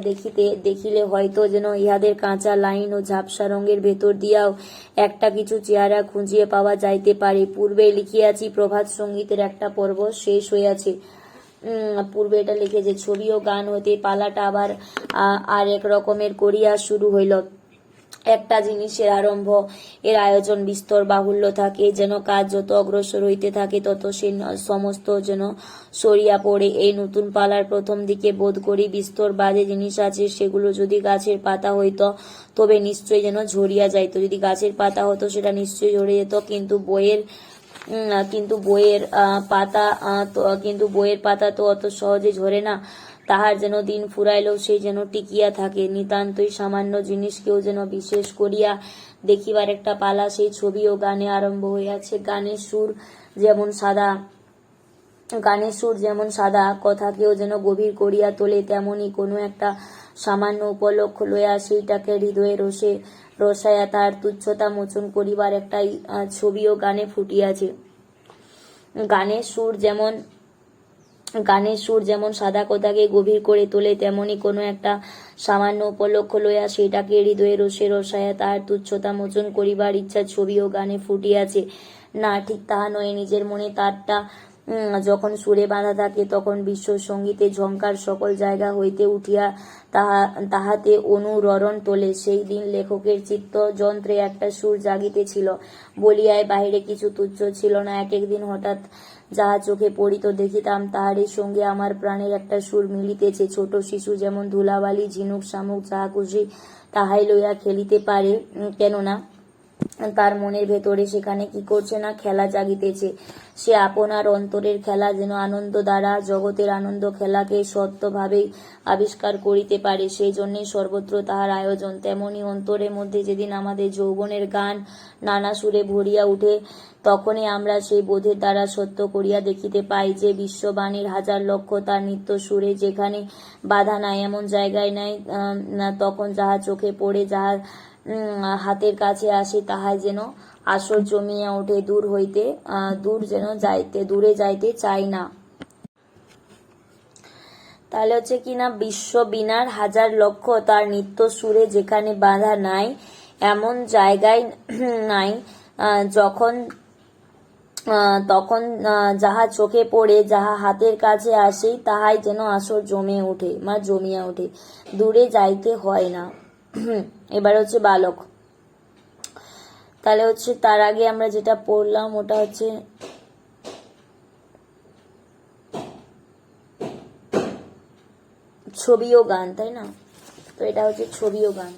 দেখিলে হয়তো যেন ইহাদের কাঁচা লাইন ও ঝাপসা রঙের ভেতর দিয়াও একটা কিছু চেহারা খুঁজিয়ে পাওয়া যাইতে পারে। পূর্বে লিখিয়াছি প্রভাত সঙ্গীতের একটা পর্ব শেষ হইয়াছে। পূর্বে এটা লিখেছে, ছবি ও গান হইতে পালাটা আবার আর এক রকমের করিয়া শুরু হইল। একটা জিনিসের আরম্ভ, এর আয়োজন, বিস্তর বাহুল্য থাকে। যেন কাজ যত অগ্রসর হইতে থাকে তত সে সমস্ত যেন সরিয়া পড়ে। এই নতুন পালার প্রথম দিকে বোধ করি বিস্তর বাজে জিনিস আছে। সেগুলো যদি গাছের পাতা হইত তবে নিশ্চয়ই যেন ঝরিয়া যাইত। যদি গাছের পাতা হতো সেটা নিশ্চয়ই ঝরে যেত। কিন্তু বইয়ের পাতা তো অত সহজে ঝরে না। তাহার যেন দিন ফুরাইলেও সেই যেন টিকিয়া থাকে। নিতান্তই সামান্য জিনিসকেও যেন বিশেষ করিয়া দেখিবার একটা পালা সেই ছবি ও গানে আরম্ভ হইয়াছে। গানের সুর যেমন সাদা কথাকেও যেন গভীর করিয়া তোলে, তেমনি কোনো একটা সামান্য উপলক্ষ লইয়া সেইটাকে হৃদয়ে রসাইয়া তার তুচ্ছতা মোচন করিবার একটা ছবি ও গানে ফুটিয়াছে। গানের সুর যেমন সাদা কথাকে গভীর করে তোলে, তেমনি কোনো একটা সামান্য উপলক্ষ লইয়া সেইটাকে হৃদয়ে রসাইয়া তাহার তুচ্ছতা মোচন করিবার ইচ্ছা ছবি ও গানে ফুটিয়াছে। না, ঠিক তাহা নয়। নিজের মনে তারটা যখন সুরে বাঁধা থাকে, তখন বিশ্ব সঙ্গীতে ঝঙ্কার সকল জায়গা হইতে উঠিয়া তাহাতে অনুরণন তোলে। সেই দিন লেখকের চিত্ত যন্ত্রে একটা সুর জাগিতেছিল বলিয়ায় বাহিরে কিছু তুচ্ছ ছিল না। এক একদিন হঠাৎ যাহা চোখে পড়িত দেখিতাম, তাহারই সঙ্গে আমার প্রাণের একটা সুর মিলিতেছে। ছোট শিশু যেমন ধুলাবালি, ঝিনুক, শামুক যাহা খুশি তাহাই লইয়া খেলিতে পারে, কেননা তার মনের ভেতরে সেখানে কি করছে না, খেলা জাগিতেছে। সে আপনার অন্তরের খেলা যেন আনন্দ দ্বারা জগতের আনন্দ খেলাকে সত্যভাবেই আবিষ্কার করিতে পারে। সেই জন্যই সর্বত্র তাহার আয়োজন। তেমনি অন্তরের মধ্যে যেদিন আমাদের যৌবনের গান নানা সুরে ভরিয়া উঠে, তখনই আমরা সেই বোধের দ্বারা সত্য করিয়া দেখিতে পাই যে বিশ্ববাণীর হাজার লক্ষ তার নিত্য সুরে যেখানে বাধা নাই, এমন জায়গায় নাই, তখন যাহা চোখে পড়ে, যাহা হাতের কাছে আসে, তাহাই যেন আসর জমিয়া ওঠে। দূরে যাইতে চাই না। তাহলে হচ্ছে কিনা, বিশ্ব বীণার হাজার লক্ষ তার নিত্য সুরে যেখানে বাধা নাই, এমন জায়গায় নাই, তখন যাহা চোখে পড়ে, যাহা হাতের কাছে আসে, তাহাই যেন আসর জমিয়া ওঠে। দূরে যাইতে হয় না। এবার হচ্ছে বালক। তাহলে হচ্ছে তার আগে আমরা যেটা পড়লাম ওটা হচ্ছে ছবি ও গান, তাই না? তো এটা হচ্ছে ছবি ও গান।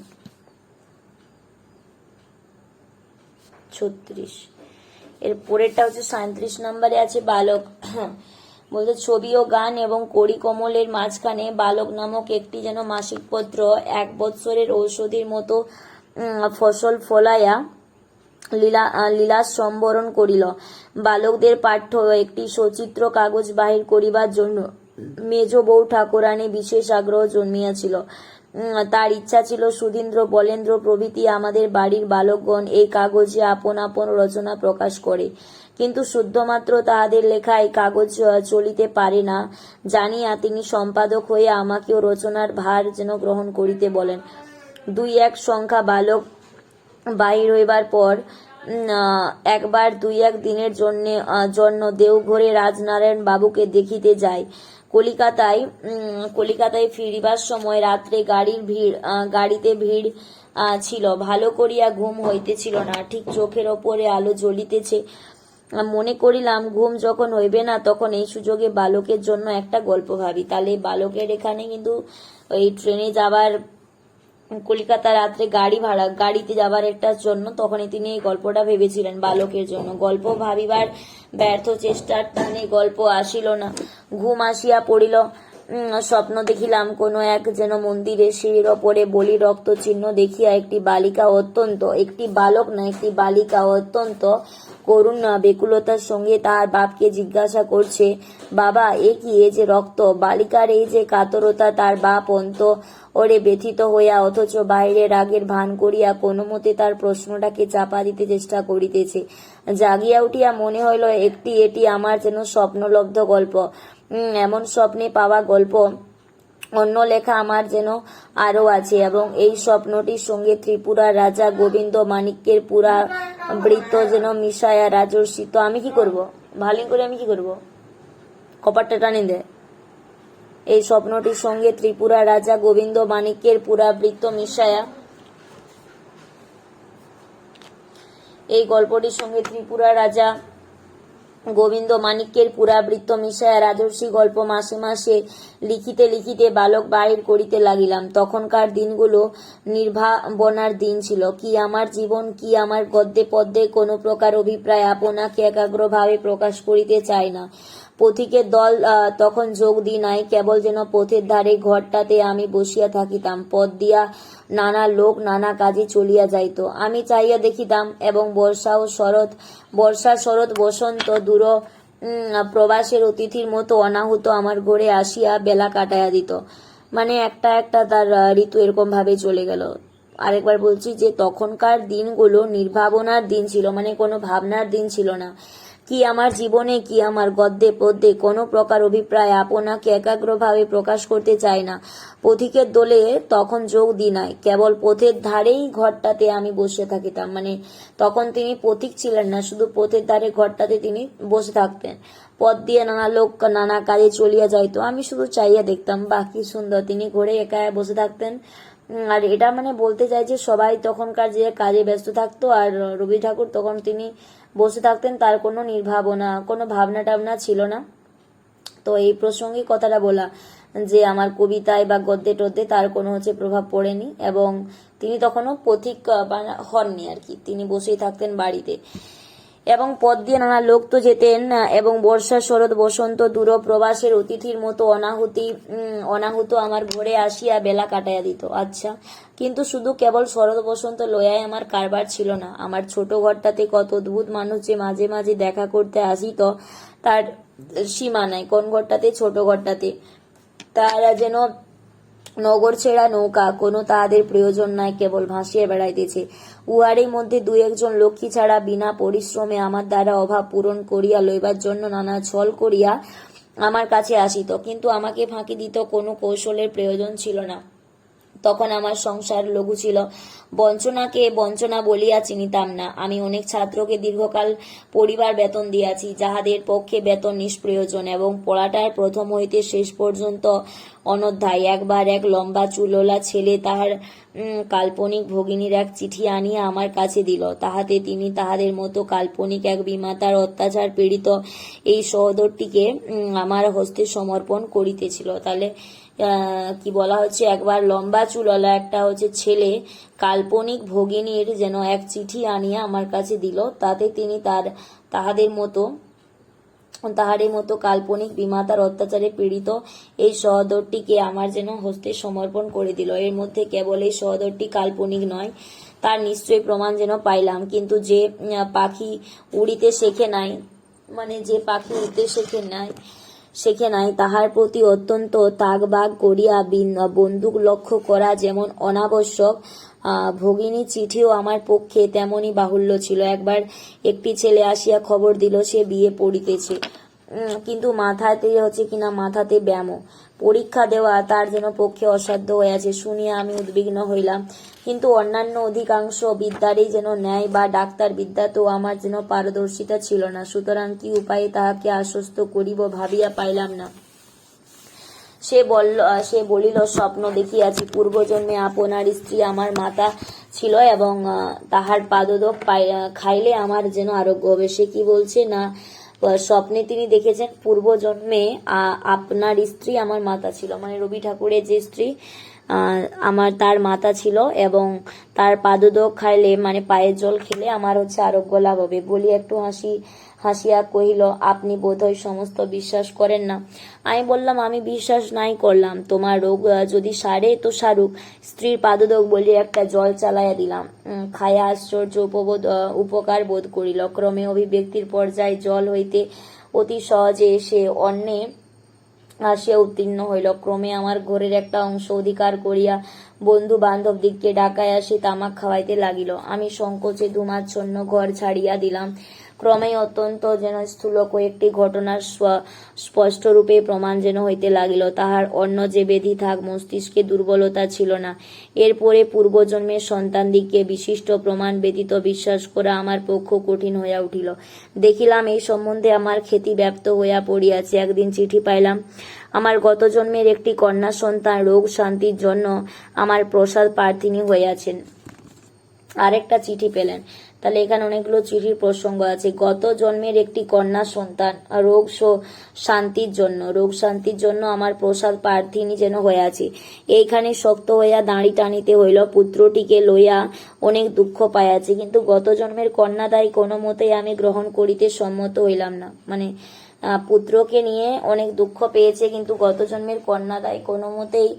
36। এর পরেরটা হচ্ছে 37 নম্বরে আছে বালক। বলতে ছবি ও গান এবং কড়ি কমলের মাঝখানে বালক নামক একটি যেন মাসিক পত্র 1 বৎসরের ঔষধির মতো ফসল ফলাইয়া লীলা সম্বরণ করিল। বালকদের পাঠ্য একটি সচিত্র কাগজ বাহির করিবার জন্য মেজ বউ ঠাকুরানী বিশেষ আগ্রহ জন্মিয়াছিল। তার ইচ্ছা ছিল সুধীন্দ্র, বলেন্দ্র প্রভৃতি আমাদের বাড়ির বালকগণ এই কাগজে আপন আপন রচনা প্রকাশ করে, কিন্তু শুদ্ধমাত্র তাহাদের লেখায় কাগজ চলিতে পারে না জানিয়া তিনি সম্পাদক হয়ে আমাকেও রচনার ভার যেন গ্রহণ করিতে বলেন। 2-1 সংখ্যা বালক বাহির হইবার পর একবার 2-1 দিনের জন্য দেওঘরে রাজনারায়ণ বাবুকে দেখিতে যায়। কলিকাতায় ফিরিবার সময় রাত্রে গাড়িতে ভিড় ছিল। ভালো করিয়া ঘুম হইতেছিল না, ঠিক চোখের ওপরে আলো জ্বলিতেছে। মনে করিলাম ঘুম যখন হইবে না তখন এই সুযোগে বালকের জন্য একটা গল্প ভাবি। তাহলে বালকের এখানে কিন্তু এই ট্রেনে যাবার, কলকাতা রাত্রে গাড়িতে যাবার একটা জন্য তখনই তিনি এই গল্পটা ভেবেছিলেন বালকের জন্য। গল্প ভাবিবার ব্যর্থ চেষ্টার টানে গল্প আসিল না, ঘুম আসিয়া পড়িল। স্বপ্ন দেখিলাম কোন এক যেন মন্দিরের সিঁড়ির ওপরে বলি রক্ত চিহ্ন দেখিয়া একটি বালিকা অত্যন্ত করুণ বেকুলতার সঙ্গে তাহার বাপকে জিজ্ঞাসা করছে, বাবা এ কি, এ যে রক্ত? বালিকার এই যে কাতরতা, তার বাপ ওরে ব্যথিত হইয়া অথচ বাইরে রাগের ভান করিয়া কোনো মতে তার প্রশ্নটাকে চাপা দিতে চেষ্টা করিতেছে। জাগিয়া উঠিয়া মনে হইল এটি আমার যেন স্বপ্নলব্ধ গল্প। এমন স্বপ্নে পাওয়া গল্প অন্য লেখা আমার যেন আরো আছে, এবং এই স্বপ্নটির সঙ্গে ত্রিপুরার রাজা গোবিন্দ মাণিক্যের পুরা বৃত্ত যেন মিশায়া রাজর্ষি। তো আমি কি করব? ভালো করে আমি কি করব? কপারটা টানে দেয়। এই স্বপ্নটির সঙ্গে ত্রিপুরা রাজা গোবিন্দ মাণিক্যের পুরা বৃত্ত মিশায়া, এই গল্পটির সঙ্গে ত্রিপুরা রাজা গোবিন্দ মাণিক্যের পুরাবৃত্ত মিশায়া রাজর্ষি গল্প মাসে মাসে লিখিতে বালক বাহির করিতে লাগিলাম। তখনকার দিনগুলো নির্ভাবনার দিন ছিল। কি আমার জীবন, কি আমার গদ্যে পদ্যে কোনো প্রকার অভিপ্রায় আপনাকে একাগ্রভাবে প্রকাশ করিতে চাই না। পথিকের দল তখন যোগ দিই নাই, কেবল যেন পথের ধারে ঘরটাতে আমি বসিয়া থাকিতাম। পথ দিয়া নানা লোক নানা কাজে চলিয়া যাইত, আমি চাইয়া দেখিতাম, এবং বর্ষা শরৎ বসন্ত দূর প্রবাসের অতিথির মতো অনাহুত আমার ঘরে আসিয়া বেলা কাটাইয়া দিত। মানে একটা তার ঋতু এরকম ভাবে চলে গেল। আরেকবার বলছি যে তখনকার দিনগুলো নির্ভাবনার দিন ছিল, মানে কোনো ভাবনার দিন ছিল না। কি আমার জীবনে, কি আমার গদ্যে পদ্যে কোনো প্রকার অভিপ্রায় আপনাকে একাগ্রভাবে প্রকাশ করতে চাই না। পথিকের দলে তখন যোগ দিই নাই, কেবল পথের ধারেই ঘরটাতে আমি বসে থাকিতাম। মানে তখন তিনি পথিক ছিলেন না, শুধু পথের ধারে ঘরটাতে তিনি বসে থাকতেন। পথ দিয়ে নানা লোক নানা কাজে চলিয়া যাইত, আমি শুধু চাইয়া দেখতাম। বাকি সুন্দর, তিনি ঘরে একা বসে থাকতেন। আর এটা মানে বলতে চাই যে সবাই তখনকার যে কাজে ব্যস্ত থাকতো, আর রবি ঠাকুর তখন তিনি বসে থাকতেন, তার কোনো নির্ভাবনা, কোনো ভাবনা টাবনা ছিল না। তো এই প্রসঙ্গে কথাটা বলা যে আমার কবিতায় বা গদ্যে টদ্যে তার কোনো প্রভাব পড়েনি, এবং তিনি তখনও পথিক হননি আর কি, তিনি বসেই থাকতেন বাড়িতে। এবং পথ দিয়ে নানা লোক তো যেতেন, এবং বর্ষা শরৎ বসন্ত দূর প্রবাসের অতিথির মতো অনাহুত আমার ঘরে আসিয়া বেলা কাটাইয়া দিত। আচ্ছা, কিন্তু শুধু কেবল শরৎ বসন্ত লইয়াই আমার কারবার ছিল না। আমার ছোট ঘরটাতে কত অদ্ভুত মানুষ যে মাঝে মাঝে দেখা করতে আসিত তার সীমা নাই। কোন ঘরটাতে? ছোট ঘরটাতে। তারা যেন নগর ছেড়া নৌকা, কোনো তাহাদের প্রয়োজন নাই, কেবল ভাসিয়া বেড়াইতেছে। উহারই মধ্যে 2-1 লক্ষ্মী ছাড়া বিনা পরিশ্রমে আমার দ্বারা অভাব পূরণ করিয়া লইবার জন্য নানা ছল করিয়া আমার কাছে আসিত, কিন্তু আমাকে ফাঁকি দিত। কোনো কৌশলের প্রয়োজন ছিল না। তখন আমার সংসার লঘু ছিল, বঞ্চনাকে বঞ্চনা বলিয়া চিনিতাম না। আমি অনেক ছাত্রকে দীর্ঘকাল পরিবার বেতন দিয়াছি, যাহাদের পক্ষে বেতন নিষ্প্রয়োজন, এবং পড়াটার প্রথম হইতে শেষ পর্যন্ত অনধ্যায়। একবার এক লম্বা চুলোলা ছেলে তাহার কাল্পনিক ভগিনীর এক চিঠি আনিয়া আমার কাছে দিল। তাহাতে তিনি তাহাদের মতো কাল্পনিক এক বিমাতার অত্যাচার পীড়িত এই সহোদরটিকে আমার হস্তে সমর্পণ করিতেছিল। তাহলে কি বলা হচ্ছে, একবার লম্বা চুলওয়ালা একটা হচ্ছে ছেলে কাল্পনিক ভগিনীর যেন এক চিঠি আনিয়া আমার কাছে দিল, তাতে তিনি তাহারই মতো কাল্পনিক বিমাতার অত্যাচারে পীড়িত এই সহোদরটিকে আমার যেন হস্তে সমর্পণ করে দিল। এর মধ্যে কেবল এই সহোদরটি কাল্পনিক নয়, তার নিশ্চয়ই প্রমাণ যেন পাইলাম। কিন্তু যে পাখি উড়িতে শেখে নাই, শেখে নাই তাহার প্রতি অত্যন্ত তাগবাগ করিয়া বন্দুক লক্ষ্য করা যেমন অনাবশ্যক, ভগিনী চিঠিও আমার পক্ষে তেমনই বাহুল্য ছিল। একবার একটি ছেলে আসিয়া খবর দিল সে বিয়ে পড়িতেছে, কিন্তু মাথাতে ব্যামো, পরীক্ষা দেওয়া তার যেন পক্ষে অসাধ্য হইয়াছে। শুনিয়া আমি উদ্বিগ্ন হইলাম, কিন্তু অন্যান্য অধিকাংশ বিদ্যারই যেন ন্যায় বা ডাক্তার বিদ্যাতেও আমার যেন পারদর্শিতা ছিল না। সুতরাং কি উপায়ে তাহাকে আশ্বস্ত করিব ভাবিয়া পাইলাম না। সে বলিল, স্বপ্ন দেখিয়াছি, পূর্বজন্মে আপনার স্ত্রী আমার মাতা ছিল এবং তাহার পাদদক খাইলে আমার যেন আরোগ্য হবে। সে কি বলছে না, স্বপ্নে তিনি দেখেছেন পূর্বজন্মে আপনার স্ত্রী আমার মাতা ছিল, মানে রবি ঠাকুরের যে স্ত্রী তার মাতা ছিল এবং তার পাদদক খাইলে মানে পায়ের জল খেলে আমার হচ্ছে আরোগ্য লাভ হবে। বলি একটু হাসিয়া কহিল, আপনি বোধহয় সমস্ত বিশ্বাস করেন না। আমি বললাম, আমি বিশ্বাস নাই করলাম, তোমার রোগ যদি সারে তো সারুক। স্ত্রীর পাদদক বলিয়া একটা জল চালাইয়া দিলাম, খায়া আশ্চর্য উপকার বোধ করিল। ক্রমে অভিব্যক্তির পর্যায়ে জল হইতে অতি সহজে সে অন্যে আসিয়া উত্তীর্ণ হইল। ক্রমে আমার ঘরের একটা অংশ অধিকার করিয়া বন্ধু বান্ধব দিককে ডাকাইয়া সে তামাক খাওয়াইতে লাগিল। আমি সংকোচে ধূমাচ্ছন্ন ঘর ছাড়িয়া দিলাম। ক্রমেই অত্যন্ত যেন স্থূল কয়েকটি ঘটনার স্পষ্টরূপে প্রমাণ যেন হইতে লাগিল। তাহার অন্য যে ব্যাধি থাক মস্তিষ্কে দুর্বলতা ছিল না। এরপরে পূর্বজন্মের সন্তানদিগকে বিশিষ্ট প্রমাণ ব্যতীত বিশ্বাস করা আমার পক্ষ কঠিন হইয়া উঠিল। দেখিলাম এই সম্বন্ধে আমার খ্যাতি ব্যাপ্ত হইয়া পড়িয়াছে। একদিন চিঠি পাইলাম, আমার গত জন্মের একটি কন্যা সন্তান রোগ শান্তির জন্য আমার প্রসাদ প্রার্থিনী হইয়াছেন। আরেকটা চিঠি পেলেন, তাহলে এখানে অনেকগুলো চিঠির প্রসঙ্গ আছে। গত জন্মের একটি কন্যা সন্তান রোগ শান্তির জন্য আমার প্রসাদ প্রার্থিনী যেন হইয়াছে। এইখানে শক্ত হইয়া দাঁড়ি টানিতে হইল। পুত্রটিকে লইয়া অনেক দুঃখ পাইয়াছে, কিন্তু গত জন্মের কন্যাদায় কোনো মতেই আমি গ্রহণ করিতে সম্মত হইলাম না। মানে পুত্রকে নিয়ে অনেক দুঃখ পেয়েছে, কিন্তু গত জন্মের কন্যাদায় কোনো মতেই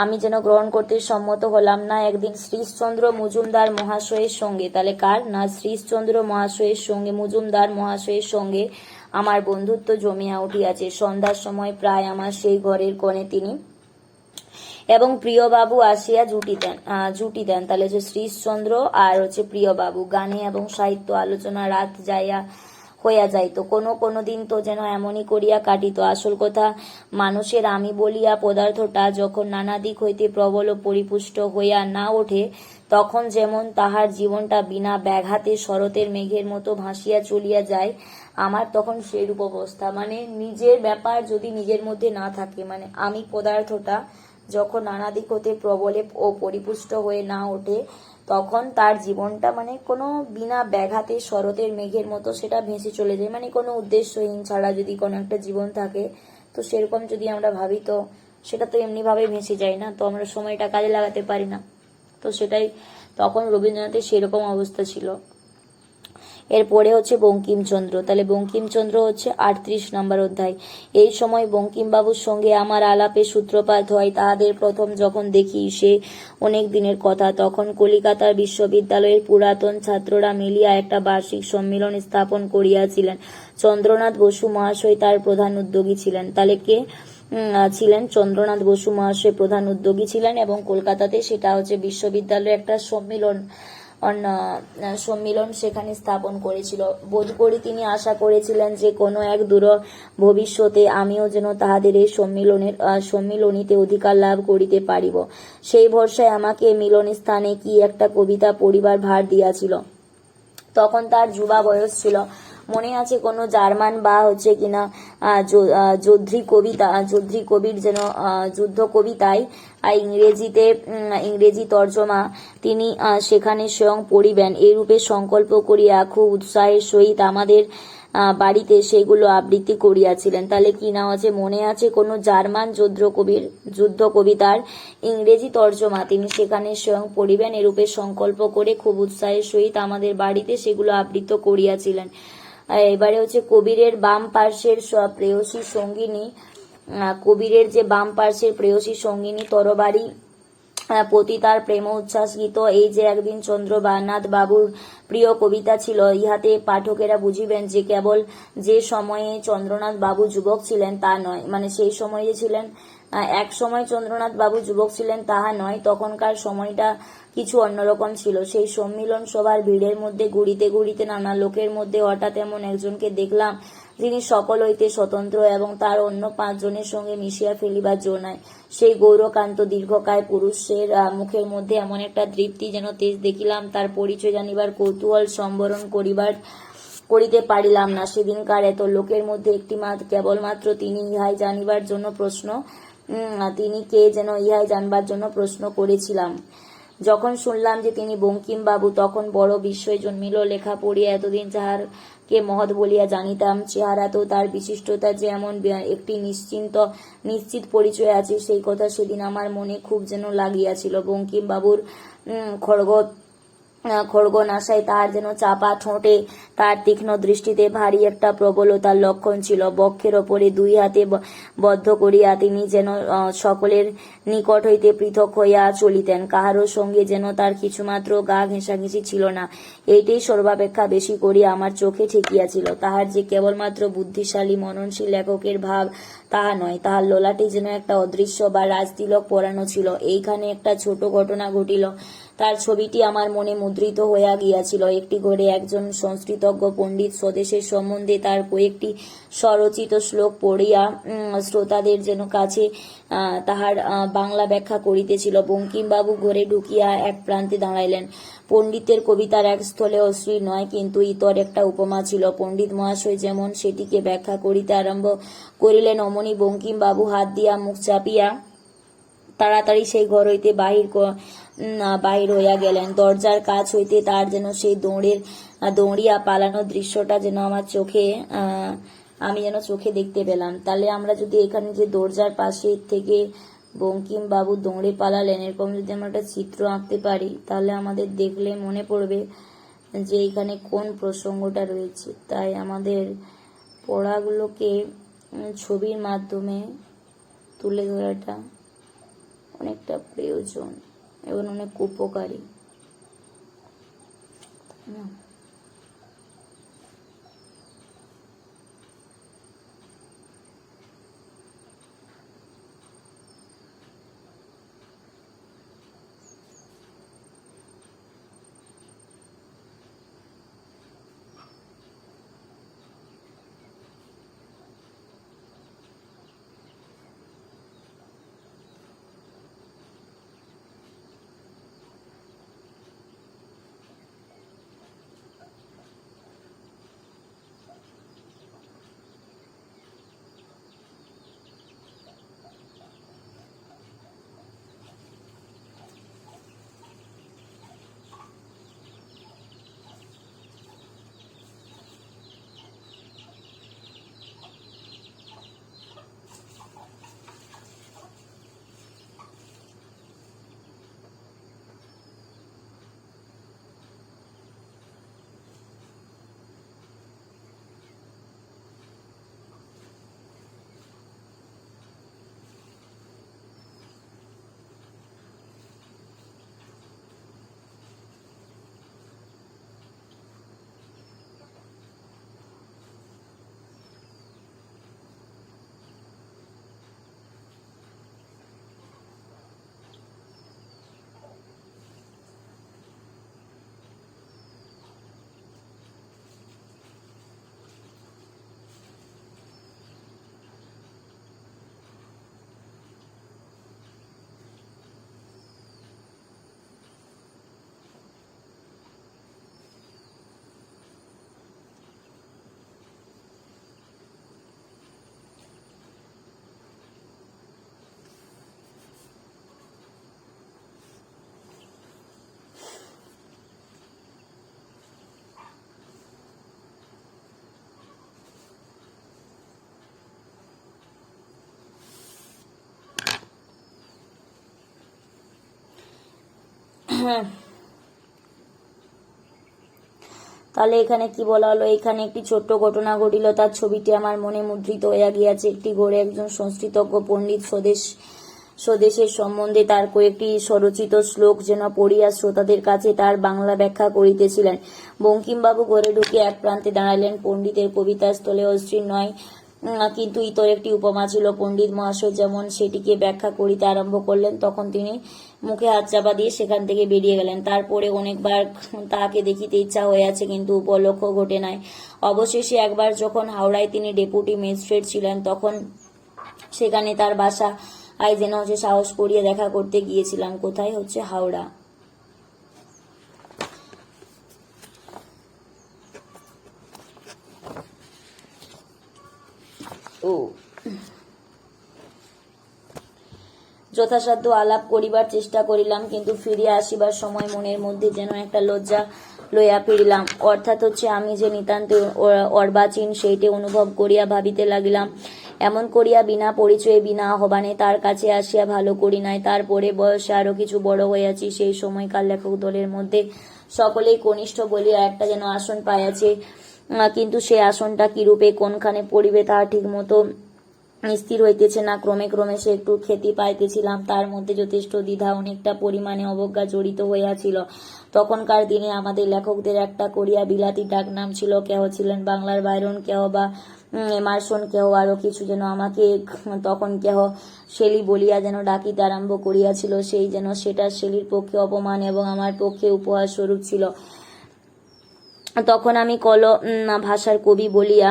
আমি যেন গ্রহণ করতে সম্মত হলাম না। একদিন শ্রীশচন্দ্র মজুমদার মহাশয়ের সঙ্গে, তাহলে কার না, শ্রীশচন্দ্র মজুমদার মহাশয়ের সঙ্গে আমার বন্ধুত্ব জমিয়া উঠিয়াছে। সন্ধ্যার সময় প্রায় আমার সেই ঘরের কোণে তিনি এবং প্রিয়বাবু আসিয়া জুটি দেন। তাহলে হচ্ছে শ্রীশচন্দ্র আর হচ্ছে প্রিয়বাবু গানে এবং সাহিত্য আলোচনা রাত হইয়া যাইত। কোনো দিন তো যেন এমনই করিয়া কাটিত। আসল কথা, মানুষের আমি বলিয়া পদার্থটা যখন নানা দিক হইতে প্রবল ও পরিপুষ্ট হইয়া না ওঠে, তখন যেমন তাহার জীবনটা বিনা ব্যাঘাতে শরতের মেঘের মতো ভাসিয়া চলিয়া যায়, আমার তখন সেরূপ অবস্থা। মানে নিজের ব্যাপার যদি নিজের মধ্যে না থাকে, মানে আমি পদার্থটা যখন নানা দিক হতে প্রবলে ও পরিপুষ্ট হয়ে না ওঠে, তখন তার জীবনটা মানে কোনো বিনা ব্যাঘাতে শরতের মেঘের মতো সেটা ভেসে চলে যায়। মানে কোনো উদ্দেশ্যহীন ছাড়া যদি কোনো একটা জীবন থাকে, তো সেরকম যদি আমরা ভাবি, তো সেটা তো এমনিভাবে ভেসে যায় না, তো আমরা সময়টা কাজে লাগাতে পারি না। তো সেটাই তখন রবীন্দ্রনাথের সেরকম অবস্থা ছিল। এরপরে হচ্ছে বঙ্কিমচন্দ্র, তাহলে বঙ্কিমচন্দ্র হচ্ছে 38 নম্বর অধ্যায়। এই সময় বঙ্কিমবাবুর সঙ্গে আমার আলাপে সূত্রপাত হয়। তাহাদের প্রথম যখন দেখি সে অনেক দিনের কথা। তখন কলিকাতার বিশ্ববিদ্যালয়ের পুরাতন ছাত্ররা মিলিয়া একটা বার্ষিক সম্মিলন স্থাপন করিয়াছিলেন। চন্দ্রনাথ বসু মহাশয় তার প্রধান উদ্যোগী ছিলেন। তাহলে কে ছিলেন? চন্দ্রনাথ বসু মহাশয় প্রধান উদ্যোগী ছিলেন এবং কলকাতাতে সেটা হচ্ছে বিশ্ববিদ্যালয়ের একটা সম্মিলন সেখানে স্থাপন করেছিল। বোধ করি তিনি আশা করেছিলেন যে কোনো এক দূর ভবিষ্যতে আমিও যেন তাহাদের এই সম্মিলনীতে অধিকার লাভ করিতে পারিব। সেই ভরসায় আমাকে মিলন স্থানে কি একটা কবিতা পড়িবার ভার দিয়াছিল। তখন তার যুবা বয়স ছিল। মনে আছে কোনো জার্মান বা হচ্ছে কিনা যোদ্ধৃ কবির যেন যুদ্ধ কবিতায় ইংরেজি তর্জমা তিনি সেখানে স্বয়ং পড়িবেন। এইরূপে সংকল্প করিয়া খুব উৎসাহের সহিত আমাদের বাড়িতে সেগুলো আবৃত্তি করিয়াছিলেন। তাহলে কি নাম আছে? মনে আছে কোনো জার্মান যুদ্ধ কবিতার ইংরেজি তর্জমা তিনি সেখানে স্বয়ং পড়িবেন এরূপে সংকল্প করে খুব উৎসাহের সহিত আমাদের বাড়িতে সেগুলো আবৃত্ত করিয়াছিলেন। এবারে হচ্ছে কবিরের বাম পার্শ্বের প্রেয়সী সঙ্গিনী, কবিরের যে বাম পার্শ্বের প্রেয়সী সঙ্গিনী তরবারি প্রতি তার প্রেম উচ্ছ্বাস গীত এই যে একদিন চন্দ্রনাথ বাবুর প্রিয় কবিতা ছিল। ইহাতে পাঠকেরা বুঝিবেন যে কেবল যে সময়ে চন্দ্রনাথ বাবু যুবক ছিলেন তা নয়, মানে সেই সময়ে যে ছিলেন এক সময় চন্দ্রনাথ বাবু যুবক ছিলেন তাহা নয়, তখনকার সময়টা কিছু অন্যরকম ছিল। সেই সম্মিলন সভার ভিড়ের মধ্যে ঘুরিতে ঘুরিতে নানা লোকের মধ্যে হঠাৎ এমন একজনকে দেখলাম যিনি সকল হইতে স্বতন্ত্র এবং তার অন্য 5 জনের সঙ্গে মিশিয়া ফেলিবার জো নাই। সেই গৌরকান্ত দীর্ঘকায় পুরুষের মুখের মধ্যে এমন একটা তৃপ্তি যেন তেজ দেখিলাম, তার পরিচয় জানিবার কৌতূহল সম্বরণ করিতে পারিলাম না। সেদিনকার এত লোকের মধ্যে একটি কেবলমাত্র তিনি ইহাই জানিবার জন্য তিনি কে যেন ইহাই জানবার জন্য প্রশ্ন করেছিলাম। যখন শুনলাম যে তিনি বঙ্কিমবাবু, তখন বড় বিস্ময় জন্মিল। লেখা পড়িয়া এতদিন যাহাকে মহৎ বলিয়া জানিতাম, চেহারাতেও তার বিশিষ্টতা যে এমন একটি নিশ্চিত পরিচয় আছে, সেই কথা সেদিন আমার মনে খুব যেন লাগিয়াছিল। বঙ্কিমবাবুর খড়গ নাসায় তাহার যেন চাপা ঠোঁটে তার তীক্ষ্ণ দৃষ্টিতে ভারী একটা প্রবলতার লক্ষণ ছিল। বক্ষের ওপরে 2 হাতে বদ্ধ করিয়া তিনি যেন সকলের নিকট হইতে পৃথক হইয়া চলিতেন। কাহারও সঙ্গে যেন তার কিছুমাত্র গা ঘেঁষাঘেঁষি ছিল না। এইটাই সর্বাপেক্ষা বেশি করিয়া আমার চোখে ঠেকিয়াছিল। তাহার যে কেবলমাত্র বুদ্ধিশালী মননশীল লেখকের ভাব তাহা নয়, তাহার ললাটে যেন একটা অদৃশ্য বা রাজতিলক পরানো ছিল। এইখানে একটা ছোট ঘটনা ঘটিল, তার ছবিটি আমার মনে মুদ্রিত হইয়া গিয়াছিল। একটি ঘরে একজন সংস্কৃতজ্ঞ পণ্ডিত স্বদেশের সম্বন্ধে তার কয়েকটি স্বরচিত শ্লোক পড়িয়া শ্রোতাদের যেন কাছে তাহার বাংলা ব্যাখ্যা করিতেছিল। বঙ্কিমবাবু ঘরে ঢুকিয়া এক প্রান্তে দাঁড়াইলেন। পণ্ডিতের কবিতার এক স্থলে অশ্লীল নয়, কিন্তু ইতর একটা উপমা ছিল। পণ্ডিত মহাশয় যেমন সেটিকে ব্যাখ্যা করিতে আরম্ভ করিলেন, অমনি বঙ্কিমবাবু হাত দিয়া মুখ চাপিয়া তাড়াতাড়ি সেই ঘর হইতে বাহির হইয়া গেলেন। দরজার কাছ হইতে তার যেন সেই দৌড়িয়া পালানোর দৃশ্যটা যেন আমি যেন চোখে দেখতে পেলাম। তাহলে আমরা যদি এখানে যে দরজার পাশে থেকে বঙ্কিমবাবু দৌড়ে পালালেন, এরকম যদি আমরা একটা চিত্র আঁকতে পারি, তাহলে আমাদের দেখলে মনে পড়বে যে এখানে কোন প্রসঙ্গটা রয়েছে। তাই আমাদের পড়াগুলোকে ছবির মাধ্যমে তুলে ধরাটা অনেকটা প্রয়োজন এবং অনেক উপকারী। তাহলে এখানে কি বলা হলো, এখানে একটি ছোট্ট ঘটনা ঘটিল, তার ছবিটি আমার মনে মুদ্রিত হইয়া গিয়াছে। একটি ঘরে একজন সংস্কৃতজ্ঞ পণ্ডিত স্বদেশের সম্বন্ধে তার কয়েকটি স্বরচিত শ্লোক যেন পড়িয়া শ্রোতাদের কাছে তার বাংলা ব্যাখ্যা করিতেছিলেন। বঙ্কিমবাবু ঘরে ঢুকে এক প্রান্তে দাঁড়াইলেন। পণ্ডিতের কবিতার স্থলে অশ্লীল নয়, কিন্তু ইতর একটি উপমা ছিল। পণ্ডিত মহাশয় যেমন সেটিকে ব্যাখ্যা করিতে আরম্ভ করলেন, তখন তিনি মুখে হাত চাপা দিয়ে সেখান থেকে বেরিয়ে গেলেন। তারপরে অনেকবার তাহাকে দেখিতে ইচ্ছা হইয়াছে, কিন্তু উপলক্ষ ঘটে নাই। অবশেষে একবার যখন হাওড়ায় তিনি ডেপুটি ম্যাজিস্ট্রেট ছিলেন, তখন সেখানে তার বাসা যেন হচ্ছে সাহস করিয়া দেখা করতে গিয়েছিলাম। কোথায়? হচ্ছে হাওড়া। ও যথাসাধ্য আলাপ করিবার চেষ্টা করিলাম, কিন্তু ফিরিয়া আসিবার সময় মনের মধ্যে যেন একটা লজ্জা লইয়া ফিরিলাম। অর্থাৎ হচ্ছে আমি যে নিতান্ত অর্বাচীন, সেইটে অনুভব করিয়া ভাবিতে লাগিলাম। এমন করিয়া বিনা পরিচয়ে বিনা আহ্বানে তার কাছে আসিয়া ভালো করি নাই। তারপরে বয়সে আরো কিছু বড় হইয়াছি। সেই সময়কার লেখক দলের মধ্যে সকলেই কনিষ্ঠ বলিয়া একটা যেন আসন পাইয়াছে, কিন্তু সেই আসনটা কিরূপে কোনখানে পড়িবে তাহা ঠিক মতো স্থির হইতেছে না। ক্রমে ক্রমে সে একটু খ্যাতি পাইতেছিলাম, তার মধ্যে যথেষ্ট দ্বিধা, অনেকটা পরিমাণে অবজ্ঞা জড়িত হইয়াছিল। তখনকার দিনে আমাদের লেখকদের একটা করিয়া বিলাতি ডাক নাম ছিল। কেহ ছিলেন বাংলার বাইরন, কেহ বা এমারসন, কেহ আরো কিছু যেন আমাকে তখন কেহ শেলি বলিয়া যেন ডাকিতে আরম্ভ করিয়াছিল। সেই যেন সেটা শেলির পক্ষে অপমান এবং আমার পক্ষে উপহার স্বরূপ ছিল। তখন আমি ভাষার কবি বলিয়া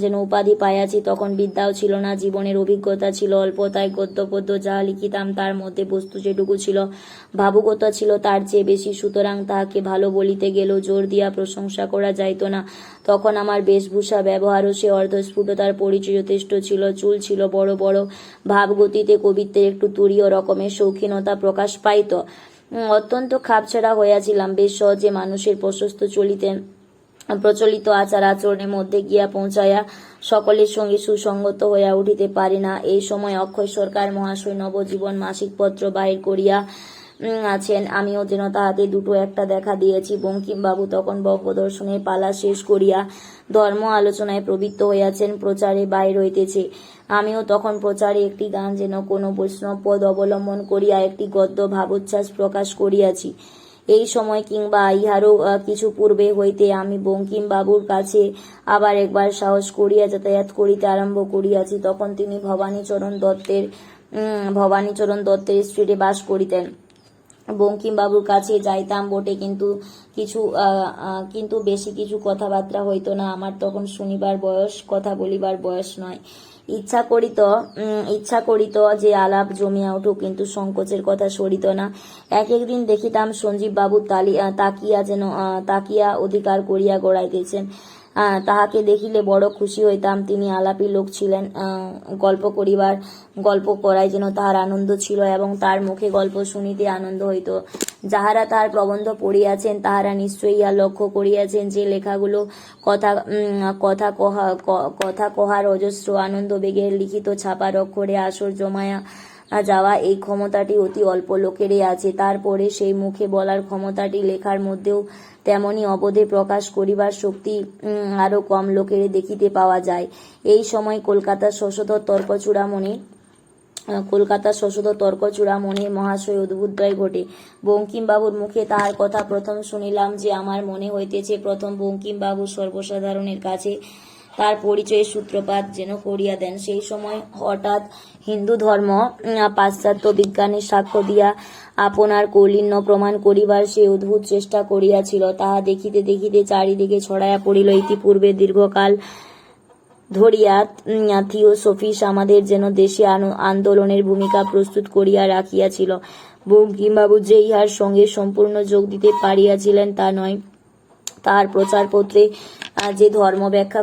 যেন উপাধি পাইয়াছি। তখন বিদ্যাও ছিল না, জীবনের অভিজ্ঞতা ছিল অল্প, তাই গদ্যপদ্য যাহা লিখিতাম তার মধ্যে বস্তু যেটুকু ছিল, ভাবুকতা ছিল তার চেয়ে বেশি। সুতরাং তাহাকে ভালো বলিতে গেলেও জোর দিয়া প্রশংসা করা যাইত না। তখন আমার বেশভূষা ব্যবহারও সে অর্ধস্ফুটতার পরিচয় যথেষ্ট ছিল। চুল ছিল বড় বড়, ভাবগতিতে কবিত্বের একটু তুরীয় রকমের শৌখিনতা প্রকাশ পাইত। অত্যন্ত খাপছাড়া হইয়াছিলাম। বেশ সহজে মানুষের প্রচলিত আচার আচরণের মধ্যে গিয়া পৌঁছাইয়া সকলের সঙ্গে সুসংগত হইয়া উঠিতে পারি না। এই সময় অক্ষয় সরকার মহাশয় নবজীবন মাসিক পত্র বাহির করিয়া আছেন। আমিও যেন তাহাতে দুটো একটা দেখা দিয়েছি। বঙ্কিমবাবু তখন প্রদর্শনের পালা শেষ করিয়া ধর্ম আলোচনায় প্রবৃত্ত হইয়াছেন, প্রচারে বাহির হইতেছে। আমিও তখন প্রচারে একটি গান যেন কোনো বৈষ্ণব পদ অবলম্বন করিয়া একটি গদ্য ভাবোচ্ছ্বাস প্রকাশ করিয়াছি। এই সময় কিংবা ইহারও কিছু পূর্বে হইতে আমি বঙ্কিমবাবুর কাছে আবার একবার সাহস করিয়া যাতায়াত করিতে আরম্ভ করিয়াছি। তখন তিনি ভবানীচরণ দত্তের স্ট্রিটে বাস করিতেন। বঙ্কিমবাবুর কাছে যাইতাম বটে, কিন্তু বেশি কিছু কথাবার্তা হইত না। আমার তখন শুনিবার বয়স, কথা বলিবার বয়স নয়। ইচ্ছা করিত যে আলাপ জমিয়া উঠুক, কিন্তু সংকোচের কথা সরিত না। এক একদিন দেখিতাম সঞ্জীব বাবু তাকিয়া অধিকার করিয়া গড়াইতেছেন। তাহাকে দেখিলে বড় খুশি হইতাম। তিনি আলাপী লোক ছিলেন। গল্প করায় যেন তাহার আনন্দ ছিল, এবং তার মুখে গল্প শুনিতে আনন্দ হইত। যাহারা তাহার প্রবন্ধ পড়িয়াছেন তাহারা নিশ্চয়ই ইহা লক্ষ্য করিয়াছেন যে লেখাগুলো কথা কহার অজস্র আনন্দবেগের লিখিত ছাপার অক্ষরে আসর জমায়া যাওয়া এই ক্ষমতাটি অতি অল্প লোকেরই আছে। তারপরে সেই মুখে বলার ক্ষমতাটি লেখার মধ্যেও তেমনি অবোধে প্রকাশ করিবার শক্তি আরো কম লোকের দেখিতে পাওয়া যায়। এই সময় কলকাতার শশধর তর্কচূড়ামণির মহাশয় অদ্ভুতদ্বয় ঘটে। বঙ্কিমবাবুর মুখে তাহার কথা প্রথম শুনিলাম যে আমার মনে হইতেছে প্রথম বঙ্কিমবাবু সর্বসাধারণের কাছে তার পরিচয়ের সূত্রপাত যেন করিয়া দেন। সেই সময় হঠাৎ হিন্দু ধর্ম পাশ্চাত্য বিজ্ঞানের সাক্ষ্য দিয়া আপনার কৌলীন্য প্রমাণ করিবার সে অদ্ভুত চেষ্টা করিয়াছিল। তাহা দেখিতে দেখিতে চারিদিকে ছড়াইয়া পড়িল। ইতিপূর্বে দীর্ঘকাল ধরিয়া থিওসফিস আমাদের যেন দেশে আন্দোলনের ভূমিকা প্রস্তুত করিয়া রাখিয়াছিল। বঙ্কিমবাবু যে ইহার সঙ্গে সম্পূর্ণ যোগ দিতে পারিয়াছিলেন তা নয়। তাহার প্রচারপত্রে যে ধর্ম ব্যাখ্যা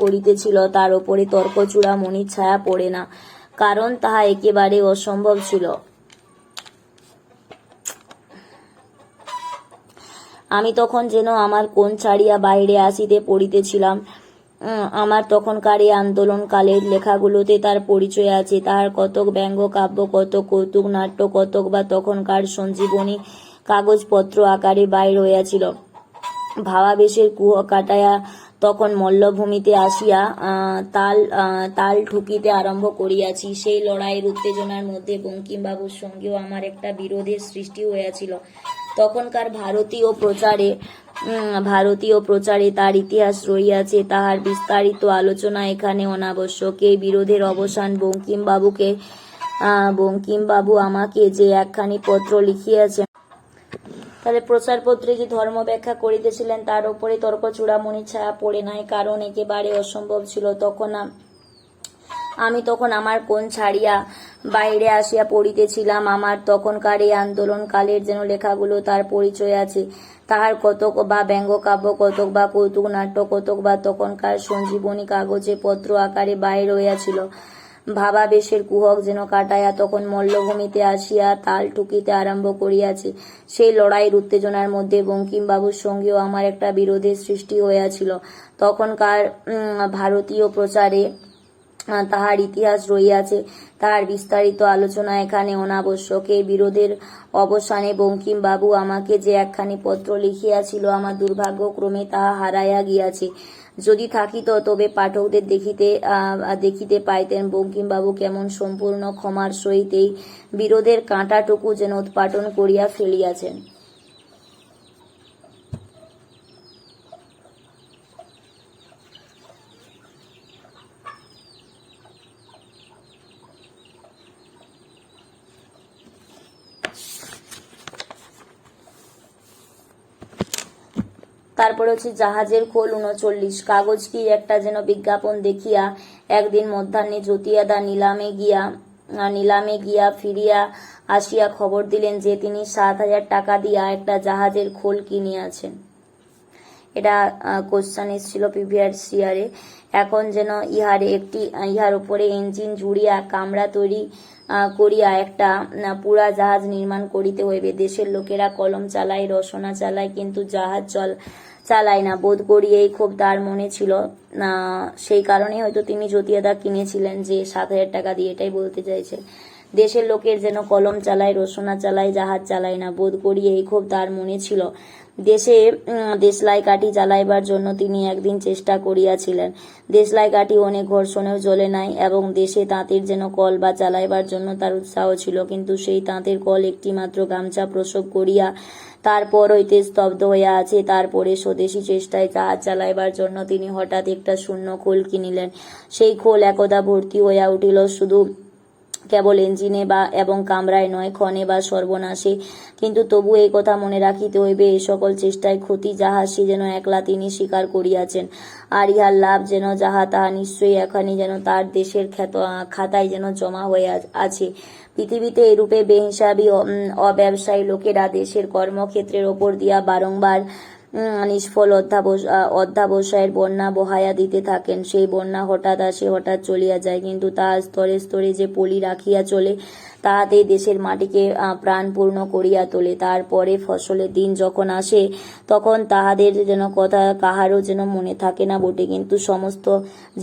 করিতেছিল তার ওপরে তর্কচূড়ামণির ছায়া পড়ে না, কারণ তাহা একেবারে অসম্ভব ছিল। আমি তখন যেন আমার কোণ ছাড়িয়া বাহিরে আসিতে পড়িতেছিলাম। আমার তখনকার এই আন্দোলনকালের লেখাগুলোতে তার পরিচয় আছে। তাহার কতক ব্যঙ্গ কাব্য, কতক কৌতুক নাট্য, কতক বা তখনকার সঞ্জীবনী কাগজপত্র আকারে বাইর হইয়াছিল। ভাবাবেশের কুহ কাটাইয়া তখন মল্লভূমিতে আসিয়া তাল ঠুকিতে আরম্ভ করিয়াছি। সেই লড়াইয়ের উত্তেজনার মধ্যে বঙ্কিমবাবুর সঙ্গেও আমার একটা বিরোধের সৃষ্টি হইয়াছিল। তখনকার ভারতীয় প্রচারে তার ইতিহাস রহিয়াছে, তাহার বিস্তারিত আলোচনা এখানে অনাবশ্যক। এই বিরোধের অবসান বঙ্কিমবাবু আমাকে যে একখানি পত্র লিখিয়াছেন, তাহলে প্রচারপত্রে যে ধর্ম ব্যাখ্যা করিতেছিলেন তার উপরে তর্ক চূড়ামণির ছায়া পড়ে নাই, কারণ একেবারে অসম্ভব ছিল। আমি তখন আমার কোণ ছাড়িয়া বাইরে আসিয়া পড়িতেছিলাম। আমার তখনকার এই আন্দোলনকালের যেন লেখাগুলো তার পরিচয় আছে। তাহার কতক বা ব্যঙ্গকাব্য, কতক বা কৌতুক নাট্য, কতক বা তখনকার সঞ্জীবনী কাগজে পত্র আকারে বাইর হইয়াছিল। ভাবাবেশের কুহক যেন কাটাইয়া তখন মল্লভূমিতে আসিয়া তাল ঠুকিতে আরম্ভ করিয়াছে। সেই লড়াইয়ের উত্তেজনার মধ্যে বঙ্কিমবাবুর সঙ্গেও আমার একটা বিরোধের সৃষ্টি হইয়াছিল। তখনকার ভারতীয় প্রচারে তাহার ইতিহাস রহিয়াছে, তাহার বিস্তারিত আলোচনা এখানে অনাবশ্যক। এই বিরোধের অবসানে বঙ্কিমবাবু আমাকে যে একখানি পত্র লিখিয়াছিল, আমার দুর্ভাগ্যক্রমে তাহা হারাইয়া গিয়াছে। যদি থাকিত তবে পাঠকদের দেখিতে পাইতেন বঙ্কিমবাবু কেমন সম্পূর্ণ ক্ষমার সহিত এই বিরোধের কাঁটাটুকু যেন উৎপাটন করিয়া ফেলিয়াছেন। তারপরে হচ্ছে জাহাজের খোল 39। কাগজ কি একটা যেন বিজ্ঞাপন দেখিয়া একদিন মধ্যাহ্নে জ্যোতিয়াদা নিলামে গিয়া ফিরিয়া আসিয়া খবর দিলেন যে তিনি 7,000 টাকা দিয়া একটা জাহাজের খোল কিনিয়াছেন। এটা কোশ্চেন এসেছিল প্রিভিয়াস ইয়ারে। এখন যেন ইহার উপরে ইঞ্জিন জুড়িয়া কামরা তৈরি করিয়া একটা পুরা জাহাজ নির্মাণ করিতে হইবে। দেশের লোকেরা কলম চালায়, রসনা চালায়, কিন্তু জাহাজ চালায় না। বোধ করি এই খুব তার মনে ছিল, সেই কারণে হয়তো তিনি জ্যোতিয়াদা কিনেছিলেন যে 7,000 টাকা দিয়ে। এটাই বলতে চাইছে। দেশের লোকের যেন কলম চালায়, রসনা চালায়, জাহাজ চালায় না। বোধ করি এই খুব তার মনে ছিল। দেশলাই কাঠি জ্বালাইবার জন্য তিনি একদিন চেষ্টা করিয়াছিলেন। দেশলাই কাঠি অনেক ঘর্ষণেও জ্বলে নাই, এবং দেশে তাঁতের যেন কল বা চালাইবার জন্য তার উৎসাহ ছিল, কিন্তু সেই তাঁতের কল একটি মাত্র গামছা প্রসব করিয়া তারপর হইতে স্তব্ধ হইয়া আছে। তারপরে স্বদেশী চেষ্টায় জাহাজ চালাইবার জন্য তিনি হঠাৎ একটা শূন্য খোল কিনিলেন। সেই খোল একদা ভর্তি হইয়া উঠিল, শুধু কেবল ইঞ্জিনে এবং কামরায় নয়, ক্ষণে বা সর্বনাশে। কিন্তু তবু এই কথা মনে রাখিতে হইবে, এই সকল চেষ্টায় ক্ষতি যাহা সে যেন একলা তিনি স্বীকার করিয়াছেন, আর ইহার লাভ যেন যাহা তাহা নিশ্চয়ই এখনই যেন তার দেশের খাতায় যেন জমা হয়ে আছে। পৃথিবীতে এরূপে বেহিসাবি অব্যবসায়ী লোকেরা দেশের কর্মক্ষেত্রের ওপর দিয়া বারংবার নিষ্ফল অধ্যাবসায়ের বন্যা বহাইয়া দিতে থাকেন। সেই বন্যা হঠাৎ আসে, হঠাৎ চলিয়া যায়, কিন্তু তাহার স্তরে স্তরে যে পলি রাখিয়া চলে, তাহাতেই দেশের মাটিকে প্রাণপূর্ণ করিয়া তোলে। তারপরে ফসলের দিন যখন আসে, তখন তাহাদের যেন কথা কাহারও যেন মনে থাকে না বটে, কিন্তু সমস্ত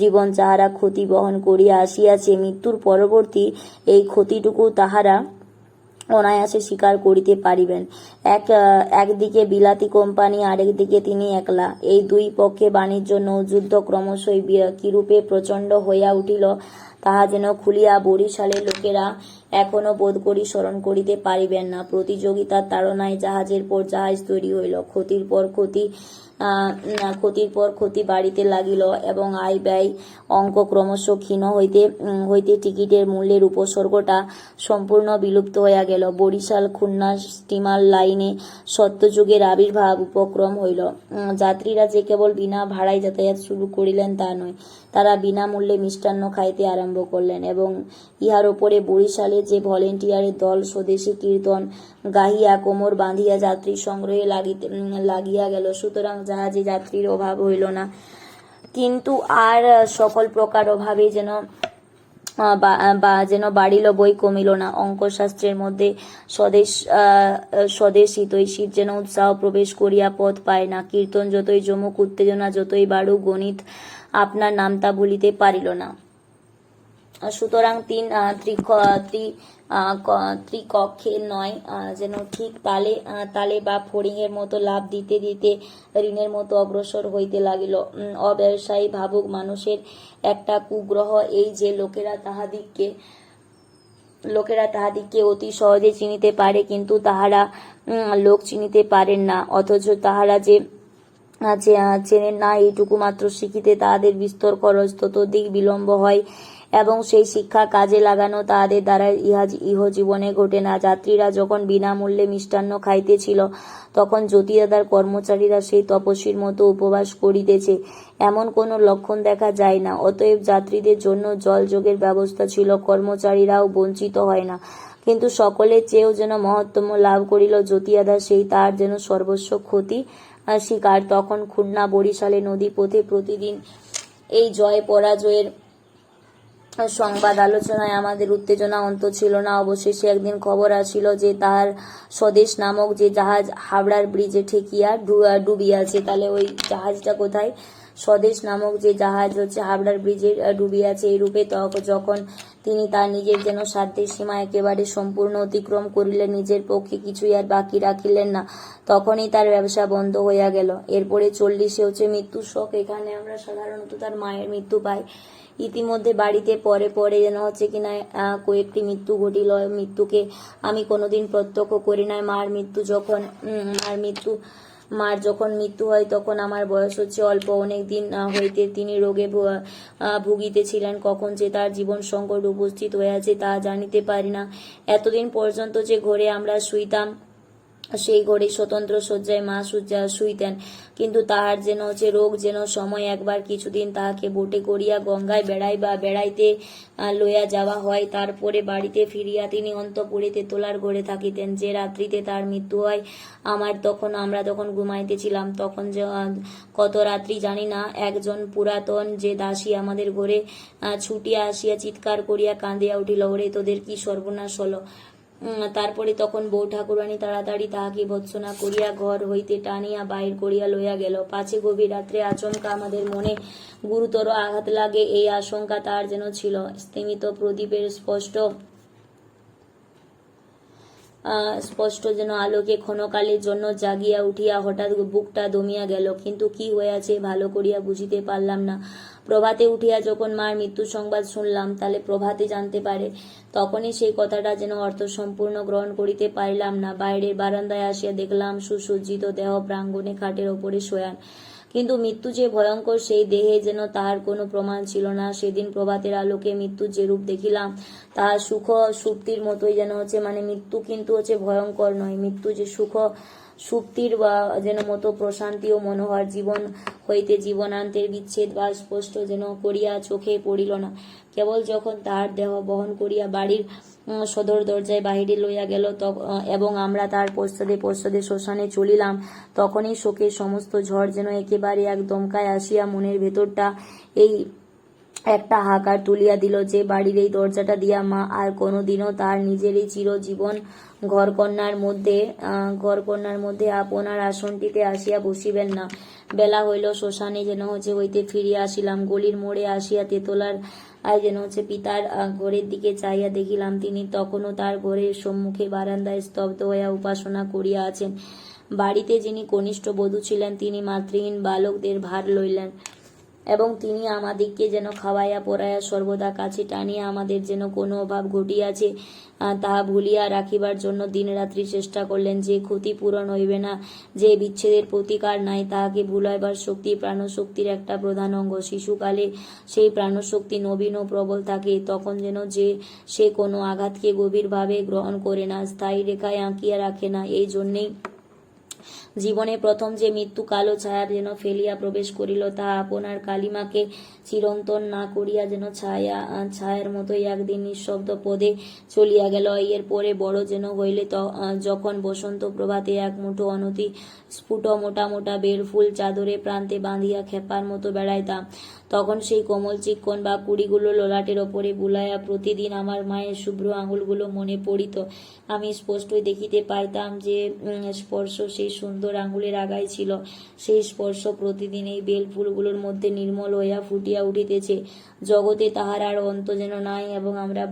জীবন যাহারা ক্ষতি বহন করিয়া আসিয়াছে, মৃত্যুর পরবর্তী এই ক্ষতিটুকু তাহারা অনায়াসে স্বীকার করিতে পারিবেন। একদিকে বিলাতি কোম্পানি, আরেকদিকে তিনি একলা। এই দুই পক্ষে বাণিজ্য নৌযুদ্ধ ক্রমশই কিরূপে প্রচণ্ড হইয়া উঠিল, তাহা যেন খুলিয়া বরিশালের লোকেরা এখনো বোধ করি স্মরণ করিতে পারিবেন না। প্রতিযোগিতার তাড়নায় জাহাজের পর জাহাজ তৈরি হইল, ক্ষতির পর ক্ষতি বাড়িতে লাগিল, এবং আয় ব্যয় অঙ্ক ক্রমশ ক্ষীণ হইতে টিকিটের মূল্যের উপসর্গটা সম্পূর্ণ বিলুপ্ত হইয়া গেল। বরিশাল খুলনা স্টিমার লাইনে সত্যযুগের আবির্ভাব উপক্রম হইল। যাত্রীরা যে কেবল বিনা ভাড়ায় যাতায়াত শুরু করিলেন তা নয়, তারা বিনামূল্যে মিষ্টান্ন খাইতে আরম্ভ করলেন, এবং ইহার ওপরে বরিশালের যে ভলেন্টিয়ারের দল স্বদেশী কীর্তন গাহিয়া কোমর বাঁধিয়া যাত্রী সংগ্রহে লাগিয়া গেল। সুতরাং জাহাজে যাত্রীর অভাব হইল না, কিন্তু আর সকল প্রকার অভাবে যেন বাড়িল, বই কমিল না। অঙ্কশাস্ত্রের মধ্যে স্বদেশ হিতৈষীর যেন উৎসাহ প্রবেশ করিয়া পথ পায় না। কীর্তন যতই জমুক, উত্তেজনা যতই বাড়ুক, গণিত আপনার নামতা ভুলিতে পারিল না। সুতরাং ত্রিকক্ষের নয়, যেন ঠিক তালে তালে বা ফড়িংয়ের মতো লাভ দিতে দিতে ঋণের মতো অগ্রসর হইতে লাগিল। অব্যবসায়ী ভাবুক মানুষের একটা কুগ্রহ এই যে লোকেরা তাহাদিগকে অতি সহজে চিনিতে পারে, কিন্তু তাহারা লোক চিনিতে পারেন না, অথচ তাহারা যে চেনেন না এইটুকু মাত্র শিখিতে তাহাদের বিস্তর খরচ ততোধিক বিলম্ব হয়, এবং সেই শিক্ষা কাজে লাগানো তাহাদের দ্বারা ইহজীবনে ঘটে না। যাত্রীরা যখন বিনামূল্যে মিষ্টান্ন খাইতেছিল, তখন জ্যোতিদাদার কর্মচারীরা সেই তপস্বীর মতো উপবাস করিতেছে এমন কোনো লক্ষণ দেখা যায় না। অতএব যাত্রীদের জন্য জলযোগের ব্যবস্থা ছিল, কর্মচারীরাও বঞ্চিত হয় না, কিন্তু সকলের চেয়েও যেন মহত্তম লাভ করিল জ্যোতিদাদা, সেই তার যেন সর্বস্ব ক্ষতি শিকার। তখন খুলনা বরিশালে নদীপথে প্রতিদিন এই জয় পরাজয়ের সংবাদ আলোচনায় আমাদের উত্তেজনা অন্ত ছিল না। অবশেষে একদিন খবর আসিল যে তাহার স্বদেশ নামক যে জাহাজ হাওড়ার ব্রিজে ঠেকিয়া ডুবিয়াছে। তাহলে ওই জাহাজটা কোথায়? স্বদেশ নামক যে জাহাজ হচ্ছে হাওড়ার ব্রিজে ডুবিয়াছে। এই রূপে যখন তিনি তার নিজের যেন সাধ্যের সীমা একেবারে সম্পূর্ণ অতিক্রম করিলেন, নিজের পক্ষে কিছুই আর বাকি রাখিলেন না, তখনই তার ব্যবসা বন্ধ হইয়া গেল। এরপরে 40-এ হচ্ছে মৃত্যুর শোক। এখানে আমরা সাধারণত তার মায়ের মৃত্যু পাই। ইতিমধ্যে বাড়িতে পরে পরে যেন হচ্ছে কিনা কয়েকটি মৃত্যু ঘটিল। মৃত্যুকে আমি কোনোদিন প্রত্যক্ষ করি নাই। মার যখন মৃত্যু হয় তখন আমার বয়স হচ্ছে অল্প। অনেক দিন হইতে তিনি রোগে ভুগিতেছিলেন। কখন যে তার জীবন সংকট উপস্থিত হইয়াছে তা জানিতে পারি না। এতদিন পর্যন্ত যে ঘরে আমরা শুইতাম, সেই ঘরে স্বতন্ত্র শয্যায় মা শুইতেন, কিন্তু তাহার যেন হচ্ছে রোগ যেন সময় একবার কিছুদিন তাহাকে বোটে করিয়া গঙ্গায় বেড়াইতে লইয়া যাওয়া হয়। তারপরে বাড়িতে ফিরিয়া তিনি অন্তঃপুরে তেতলার ঘরে থাকিতেন। যে রাত্রিতে তার মৃত্যু হয় আমরা তখন ঘুমাইতেছিলাম। তখন যে কত রাত্রি জানি না, একজন পুরাতন যে দাসী আমাদের ঘরে ছুটিয়া আসিয়া চিৎকার করিয়া কাঁদিয়া উঠিল, ওরে তোদের কি সর্বনাশ হলো। তারপরে তখন বউ ঠাকুরানী তাড়াতাড়ি তাহাকে ভৎসনা করিয়া ঘর হইতে টানিয়া বাহির করিয়া লইয়া গেল। পাছে গভীর রাত্রে আচমকা আমাদের মনে গুরুতর আঘাত লাগে, এই আশঙ্কা তার যেন ছিল। স্তিমিত প্রদীপের স্পষ্ট যেন আলোকে ক্ষণকালের জন্য জাগিয়া উঠিয়া হঠাৎ বুকটা দমিয়া গেল, কিন্তু কি হইয়াছে ভালো করিয়া বুঝিতে পারলাম না। প্রভাতে উঠিয়া যখন মার মৃত্যু সংবাদ শুনলাম, তাহলে প্রভাতে জানতে পারে, তখনই সেই কথাটা যেন অর্থসম্পূর্ণ গ্রহণ করিতে পারিলাম না। বাইরের বারান্দায় আসিয়া দেখলাম সুসজ্জিত দেহ প্রাঙ্গণে খাটের ওপরে শোয়ান, কিন্তু মৃত্যু যে ভয়ঙ্কর সেই দেহে যেন তাহার কোনো প্রমাণ ছিল না। সেদিন প্রভাতের আলোকে মৃত্যুর যে রূপ দেখিলাম, তাহার সুখ সুপ্তির মতোই যেন হচ্ছে, মানে মৃত্যু কিন্তু হচ্ছে ভয়ঙ্কর নয়, মৃত্যু যে সুপ্তির বা যেন মতো প্রশান্তি ও মনোহর। জীবন হইতে জীবনান্তের বিচ্ছেদ বা স্পষ্ট যেন করিয়া চোখে পড়িল না। কেবল যখন তাহার দেহ বহন করিয়া বাড়ির সদর দরজায় বাহিরে লইয়া গেল এবং আমরা তার পশ্চাদে শ্মশানে চলিলাম, তখনই শোকের সমস্ত ঝড় যেন একেবারে এক দমকায় আসিয়া মনের ভেতরটা এই একটা হাহাকার তুলিয়া দিল যে বাড়ির এই দরজাটা দিয়া মা আর কোনোদিনও তার নিজের এই চিরজীবন ঘরকন্যার মধ্যে আপনার আসনটিতে আসিয়া বসিবেন না। বেলা হইল, শ্মশানে যেন হইতে ফিরিয়া আসিলাম। গলির মোড়ে আসিয়া তেতলার যেন পিতার ঘরের দিকে চাইয়া দেখিলাম, তিনি তখনও তার ঘরের সম্মুখে বারান্দায় স্তব্ধ হইয়া উপাসনা করিয়া আছেন। বাড়িতে যিনি কনিষ্ঠ বধূ ছিলেন, তিনি মাতৃহীন বালকদের ভার লইলেন, এবং তিনি আমাদিগকে যেন খাওয়াইয়া পড়াইয়া সর্বদা কাছে টানিয়া আমাদের যেন কোনো অভাব ঘটিয়াছে তাহা ভুলিয়া রাখিবার জন্য দিনরাত্রি চেষ্টা করলেন। যে ক্ষতি পূরণ হইবে না, যে বিচ্ছেদের প্রতিকার নাই, তাহাকে ভুলাইবার শক্তি প্রাণশক্তির একটা প্রধান অঙ্গ। শিশুকালে সেই প্রাণশক্তি নবীন ও প্রবল থাকে, তখন যেন সে কোনো আঘাতকে গভীরভাবে গ্রহণ করে না, স্থায়ী রেখায় আঁকিয়া রাখে না। এই জন্যেই জীবনে প্রথম যে মৃত্যু কালো ছায়া যেন ফেলিয়া প্রবেশ করিল, তাহা আপনার কালিমাকে চিরন্তন না করিয়া যেন ছায়ার মতোই একদিন নিঃশব্দ পদে চলিয়া গেল। এর পরে বড় যেন হইলে যখন বসন্ত প্রভাতে এক মুঠো অনতি স্ফুট মোটা মোটা বেলফুল চাদরে প্রান্তে বাঁধিয়া খেপার মতো বেড়াইতাম, তখন সেই কোমল চিক্কন বা কুড়িগুলো ললাটের ওপরে বুলাইয়া প্রতিদিন আমার মায়ের শুভ্র আঙুলগুলো মনে পড়িত। আমি স্পষ্টই দেখিতে পাইতাম যে স্পর্শ সেই সুন্দর আঙুলের আগায় ছিল। সেই স্পর্শ প্রতিদিন এই বেল ফুলগুলোর মধ্যে নির্মল হইয়া ফুটিয়া উঠিতেছে। জগতে তাহার আর অন্ত যেন নাই, এবং আমরা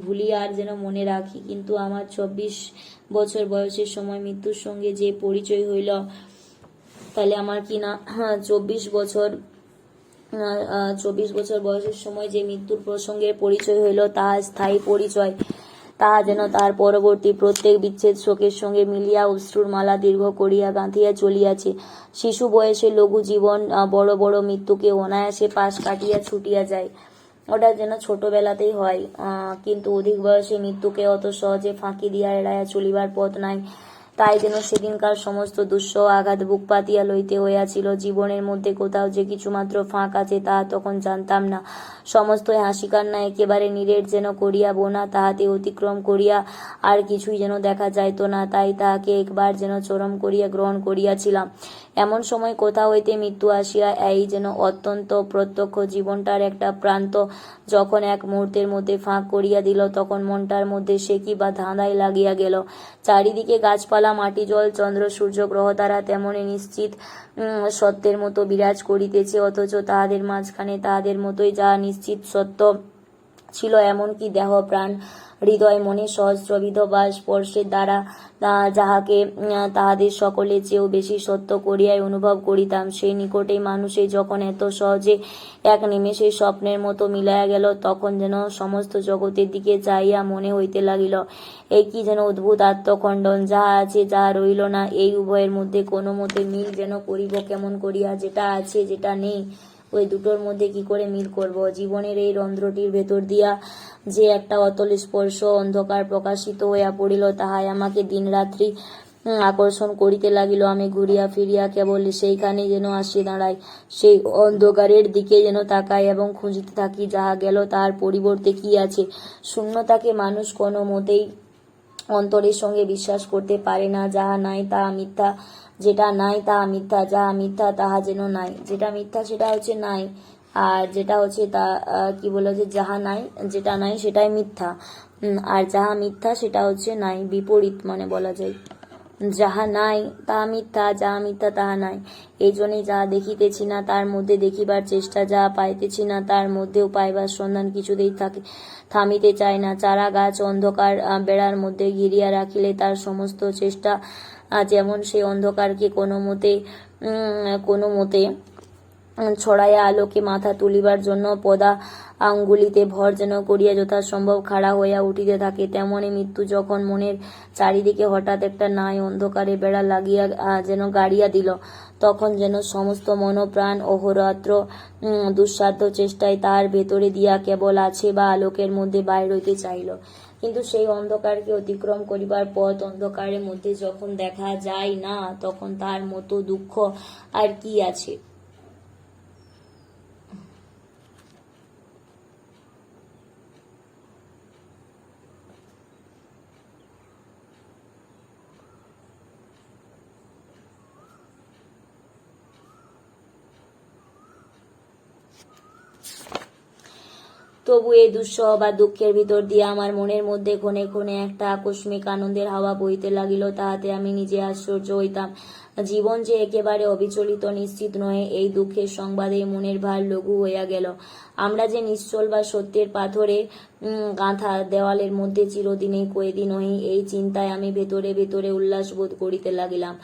ভুলি আর যেন মনে রাখি। কিন্তু আমার 24 বছর বয়সের সময় মৃত্যুর সঙ্গে যে পরিচয় হইল, তাহলে আমার কি না 24 বছর বয়সের সময় যে মৃত্যুর প্রসঙ্গে পরিচয় হইল, তাহা স্থায়ী পরিচয়। তাহা যেন তার পরবর্তী প্রত্যেক বিচ্ছেদ শোকের সঙ্গে মিলিয়া অশ্রুর মালা দীর্ঘ করিয়া গাঁথিয়া চলিয়াছে। শিশু বয়সে লঘু জীবন বড় বড় মৃত্যুকে অনায়াসে পাশ কাটিয়া ছুটিয়া যায়। ওটা যেন ছোটবেলাতেই হয়, কিন্তু অধিক বয়সে মৃত্যুকে অত সহজে ফাঁকি দিয়া এড়াইয়া চলিবার পথ নাই। তাই যেন সেদিনকার সমস্ত দুঃসহ আঘাত বুক পাতিয়া লইতে হইয়াছিল। জীবনের মধ্যে কোথাও যে কিছুমাত্র ফাঁক আছে তাহা তখন জানতাম না। সমস্তই হাসি কান্না একেবারে নিরেট যেন করিয়া বোনা, তাহাতে অতিক্রম করিয়া আর কিছুই যেন দেখা যাইত না। তাই তাহাকে একবার যেন চরম করিয়া গ্রহণ করিয়াছিলাম। এমন সময় কোথা হইতে মৃত্যু আসিয়া এই যেন অত্যন্ত প্রত্যক্ষ জীবনটার একটা প্রান্ত যখন এক মুহূর্তের মধ্যে ফাঁক করিয়া দিল, তখন মনটার মধ্যে সে কি বা ধাঁধাই লাগিয়া গেল। চারিদিকে গাছপালা, মাটি, জল, চন্দ্র, সূর্য, গ্রহ তারা তেমনই নিশ্চিত সত্যের মতো বিরাজ করিতেছে, অথচ তাহাদের মাঝখানে তাহাদের মতোই যা নিশ্চিত সত্য ছিল, এমনকি দেহ, প্রাণ, হৃদয়, মনে সহস্রবিধ বা স্পর্শের দ্বারা যাহাকে তাহাদের সকলের চেয়েও বেশি সত্য করিয়াই অনুভব করিতাম, সেই নিকটেই মানুষে যখন এত সহজে এক নিমেষে স্বপ্নের মতো মিলাইয়া গেল, তখন যেন সমস্ত জগতের দিকে চাইয়া মনে হইতে লাগিল, এই কি যেন অদ্ভুত আত্মখণ্ডন। যাহা আছে যাহা রইল না, এই উভয়ের মধ্যে কোনো মতে মিল যেন করিব কেমন করিয়া? যেটা আছে যেটা নেই, ওই দুটোর মধ্যে কি করে মিল করব? জীবনের এই রন্ধ্রটির ভেতর দিয়া যে একটা অতল স্পর্শ অন্ধকার প্রকাশিত হইয়া পড়িল, তাহাই আমাকে দিন রাত্রি আকর্ষণ করিতে লাগিল। আমি ঘুরিয়া ফিরিয়া কেবল সেইখানে যেন আসি দাঁড়াই, সেই অন্ধকারের দিকে যেন তাকাই এবং খুঁজিতে থাকি, যাহা গেল তাহার পরিবর্তে কি আছে। শূন্যতাকে মানুষ কোনো মতেই অন্তরের সঙ্গে বিশ্বাস করতে পারে না। যাহা নাই তাহা মিথ্যা, যেটা নাই তাহা মিথ্যা, যাহা মিথ্যা তাহা যেন নাই। যেটা মিথ্যা সেটা হচ্ছে নাই, আর যেটা হচ্ছে তা কি বলে যে যাহা নাই, যেটা নাই সেটাই মিথ্যা, আর যাহা মিথ্যা সেটা হচ্ছে নাই, বিপরীত মানে বলা যায়। যাহা নাই তাহা মিথ্যা, যাহা মিথ্যা তাহা নাই। এই জন্যই যাহা দেখিতেছি না তার মধ্যে দেখিবার চেষ্টা, যাহা পাইতেছি না তার মধ্যেও পাইবার সন্ধান কিছুতেই থামিতে চায় না। চারা গাছ অন্ধকার বেড়ার মধ্যে ঘিরিয়া রাখিলে তার সমস্ত চেষ্টা যেমন সেই অন্ধকারকে কোনো মতে ছড়াইয়া আলোকে মাথা তুলিবার জন্য পদা আঙ্গুলিতে ভর যেন করিয়া যথাসম্ভব খাড়া হইয়া উঠিতে থাকে, তেমনি মৃত্যু যখন মনের চারিদিকে হঠাৎ একটা নাই অন্ধকারে বেড়া লাগিয়া যেন গাড়িয়া দিল, তখন যেন সমস্ত মনোপ্রাণ অহোরাত্র দুঃসাধ্য চেষ্টায় তার ভেতরে দিয়া কেবল আছে বা আলোকের মধ্যে বাইর হইতে চাইল। কিন্তু সেই অন্ধকারকে অতিক্রম করিবার পথ অন্ধকারের মধ্যে যখন দেখা যায় না, তখন তার মতো দুঃখ আর কি আছে। তবু এই দুঃসহ বা দুঃখের ভিতর দিয়ে আমার মনের মধ্যে ক্ষণে ক্ষণে একটা আকস্মিক আনন্দের হাওয়া বইতে লাগিল। তাহাতে আমি নিজে আশ্চর্য হইতাম। জীবন যে একেবারে অবিচলিত নিশ্চিত নহে, এই দুঃখের সংবাদে মনের ভার লঘু হইয়া গেল। আমরা যে নিশ্চল বা সত্যের পাথরে গাঁথা দেওয়ালের মধ্যে চিরদিনেই কয়েদি নহি, এই চিন্তায় আমি ভেতরে ভেতরে উল্লাস বোধ করিতে লাগিলাম।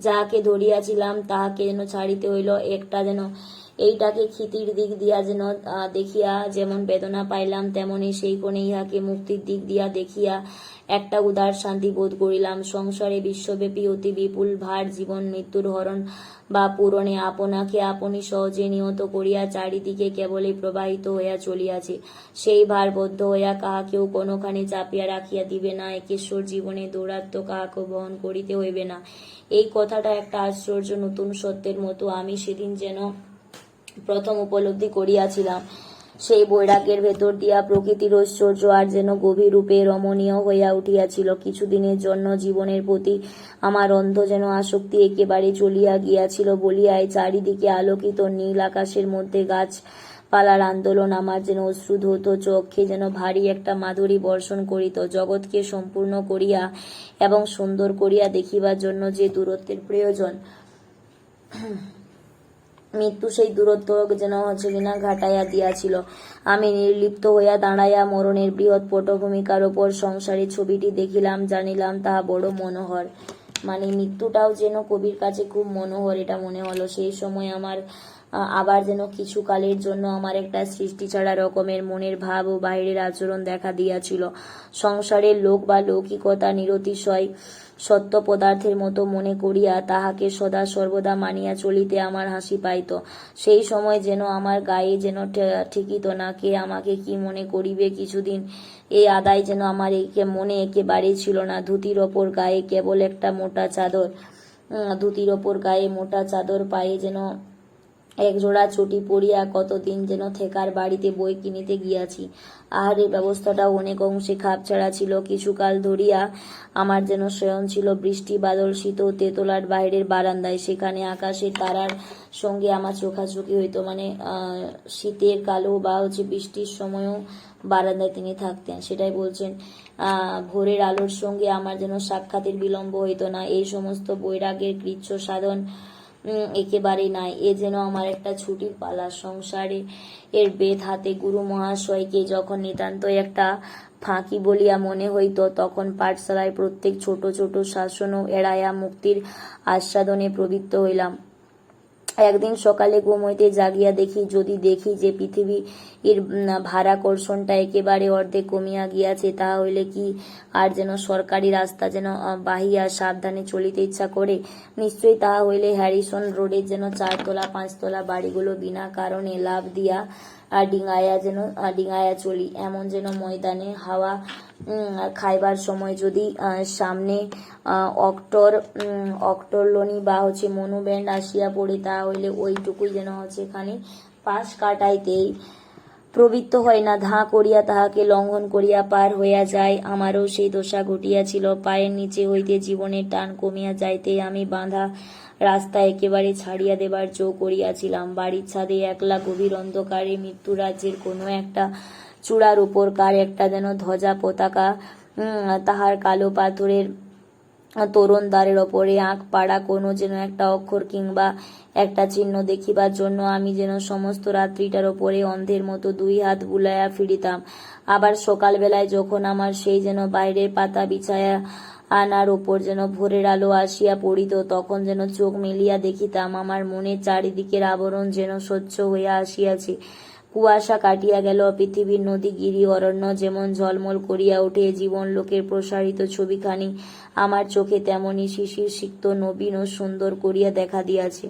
যাহাকে ধরিয়াছিলাম তাহাকে যেন ছাড়িতে হইল। একটা যেন এইটাকে ক্ষিতির দিক দিয়া যেন দেখিয়া যেমন বেদনা পাইলাম, তেমনি সেই কোণে ইহাকে মুক্তির দিক দিয়া দেখিয়া একটা উদার শান্তি বোধ করিলাম। সংসারে বিশ্বব্যাপী অতি বিপুল ভার জীবন মৃত্যুর হরণ বা পূরণে আপনাকে আপনি সহজে নিহত করিয়া চারিদিকে কেবলই প্রবাহিত হইয়া চলিয়াছে। সেই ভার বদ্ধ হইয়া কাহাকেও কোনোখানে চাপিয়া রাখিয়া দিবে না। একেশ্বর জীবনে দৌরাত্ম কাহাকেও বহন করিতে হইবে না। এই কথাটা একটা আশ্চর্য নতুন সত্যের মতো আমি সেদিন যেন প্রথম উপলব্ধি করিয়াছিলাম। সেই বৈরাগ্যের ভেতর দিয়া প্রকৃতির ঐশ্বর্য আর যেন গভীর রূপে রমণীয় হইয়া উঠিয়াছিল। কিছুদিনের জন্য জীবনের প্রতি আমার অন্ধ যেন আসক্তি একেবারে চলিয়া গিয়াছিল বলিয়াই চারিদিকে আলোকিত নীল আকাশের মধ্যে গাছপালার আন্দোলন আমার যেন অশ্রুধৌত চক্ষে যেন ভারী একটা মাধুরী বর্ষণ করিত। জগৎকে সম্পূর্ণ করিয়া এবং সুন্দর করিয়া দেখিবার জন্য যে দূরত্বের প্রয়োজন, মৃত্যু সেই দূরত্ব যেন কিনা ঘাটাইয়া দিয়াছিল। আমি নির্লিপ্ত হইয়া দাঁড়াইয়া মরণের বৃহৎ পটভূমিকার ওপর সংসারের ছবিটি দেখিলাম, জানিলাম তাহা বড় মনোহর। মানে মৃত্যুটাও যেন কবির কাছে খুব মনোহর, এটা মনে হলো। সেই সময় আমার আবার যেন কিছু কালের জন্য আমার একটা সৃষ্টি ছাড়া রকমের মনের ভাব ও বাহিরের আচরণ দেখা দিয়াছিল। সংসারের লোক বা লৌকিকতা নিরতিশয় সত্য পদার্থের মতো মনে করিয়া তাহাকে সদা সর্বদা মানিয়া চলিতে আমার হাসি পাইত। সেই সময় যেন আমার গায়ে যেন ঠেকিত না, কে আমাকে কি মনে করিবে। কিছুদিন এই আদায় যেন আমার মনে একেবারেই ছিল না। ধুতির ওপর গায়ে কেবল একটা মোটা চাদর, ধুতির ওপর গায়ে মোটা চাদর, পায়ে যেন একজোড়া চটি পরিয়া কতদিন যেন থেকার বাড়িতে বই কিনিতে গিয়াছি। আহারের ব্যবস্থাটাও অনেক অংশে খাপছাড়া ছিল। কিছুকাল ধরিয়া আমার যেন শয়ন ছিল বৃষ্টি বাদল শীত তেতলার বাইরের বারান্দায়। সেখানে আকাশের তারার সঙ্গে আমার চোখাচোখি হইত। মানে শীতের কালো বা বৃষ্টির সময়ও বারান্দায় তিনি থাকতেন, সেটাই বলছেন। ভোরের আলোর সঙ্গে আমার যেন সাক্ষাতের বিলম্ব হইত না। এই সমস্ত বৈরাগ্যের কৃচ্ছ সাধন একেবারে নাই। এ যেন আমার একটা ছুটির পালা। সংসারে এর বেদ হাতে গুরু মহাশয়কে যখন নিতান্তই একটা ফাঁকি বলিয়া মনে হইত, তখন পাঠশালায় প্রত্যেক ছোট ছোট শাসনও এড়াইয়া মুক্তির আস্বাদনে প্রবৃত্ত হইলাম। একদিন সকালে ঘুম হইতে জাগিয়া দেখি যে পৃথিবীর ভারাকর্ষণটা একেবারে অর্ধেক কমিয়া গিয়াছে। তাহা হইলে কি আর যেন সরকারি রাস্তা যেন বাহিয়া সাবধানে চলিতে ইচ্ছা করে? নিশ্চয়ই তাহা হইলে হ্যারিসন রোডের যেন 4 তলা 5 তলা বাড়িগুলো বিনা কারণে লাফ দিয়া ডিঙায়া চলি। এমন যেন ময়দানে হাওয়া খাইবার সময় যদি সামনে অক্টরলনি বা মনু ব্যান্ড আসিয়া পড়ে, তাহা হইলে ওইটুকুই যেন খানি পাশ কাটাইতেই প্রবৃত্ত হয় না, ধাঁ করিয়া তাহাকে লঙ্ঘন করিয়া পার হইয়া যায়। আমারও সেই দশা ঘটিয়াছিল। পায়ের নিচে হইতে জীবনের টান কমিয়া যাইতেই আমি বাঁধা রাস্তা একেবারে ছাড়িয়া দেবার জো করিয়াছিলাম। বাড়ির ছাদে একলা গভীর অন্ধকারে মৃত্যুরাজ্যের কোনো একটা চূড়ার উপর কার একটা যেন ধ্বজা পতাকা, তাহার কালো পাথরের তোরণ দ্বারের ওপরে আঁক পাড়া কোনো যেন একটা অক্ষর কিংবা একটা চিহ্ন দেখিবার জন্য আমি যেন সমস্ত রাত্রিটার ওপরে অন্ধের মতো 2 হাত বুলাইয়া ফিরিতাম। আবার সকালবেলায় যখন আমার সেই যেন বাইরের পাতা বিছায়া আনার ওপর যেন ভোরের আলো আসিয়া পড়িত, তখন যেন চোখ মেলিয়া দেখিতাম আমার মনের চারিদিকের আবরণ যেন স্বচ্ছ হইয়া আসিয়াছে। কুয়াশা কাটিয়া গেল। পৃথিবীর নদী গিরি অরণ্য যেমন ঝলমল করিয়া ওঠে, জীবন লোকের প্রসারিত ছবিখানি আমার চোখে তেমনি শিশির সিক্ত নবীন ও সুন্দর করিয়া দেখা দিয়াছে।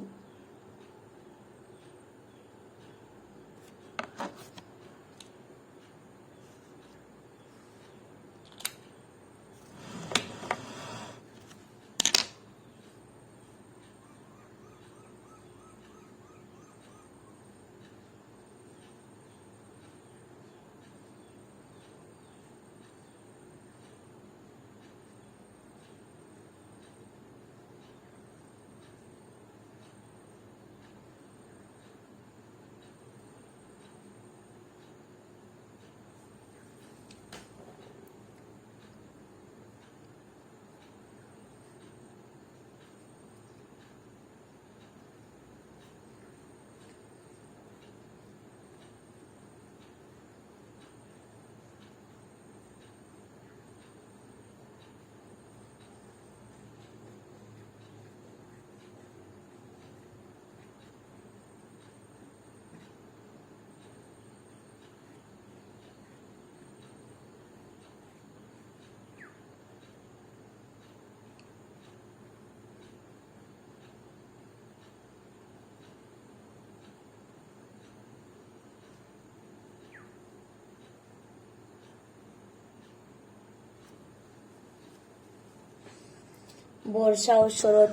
বর্ষা ও শরৎ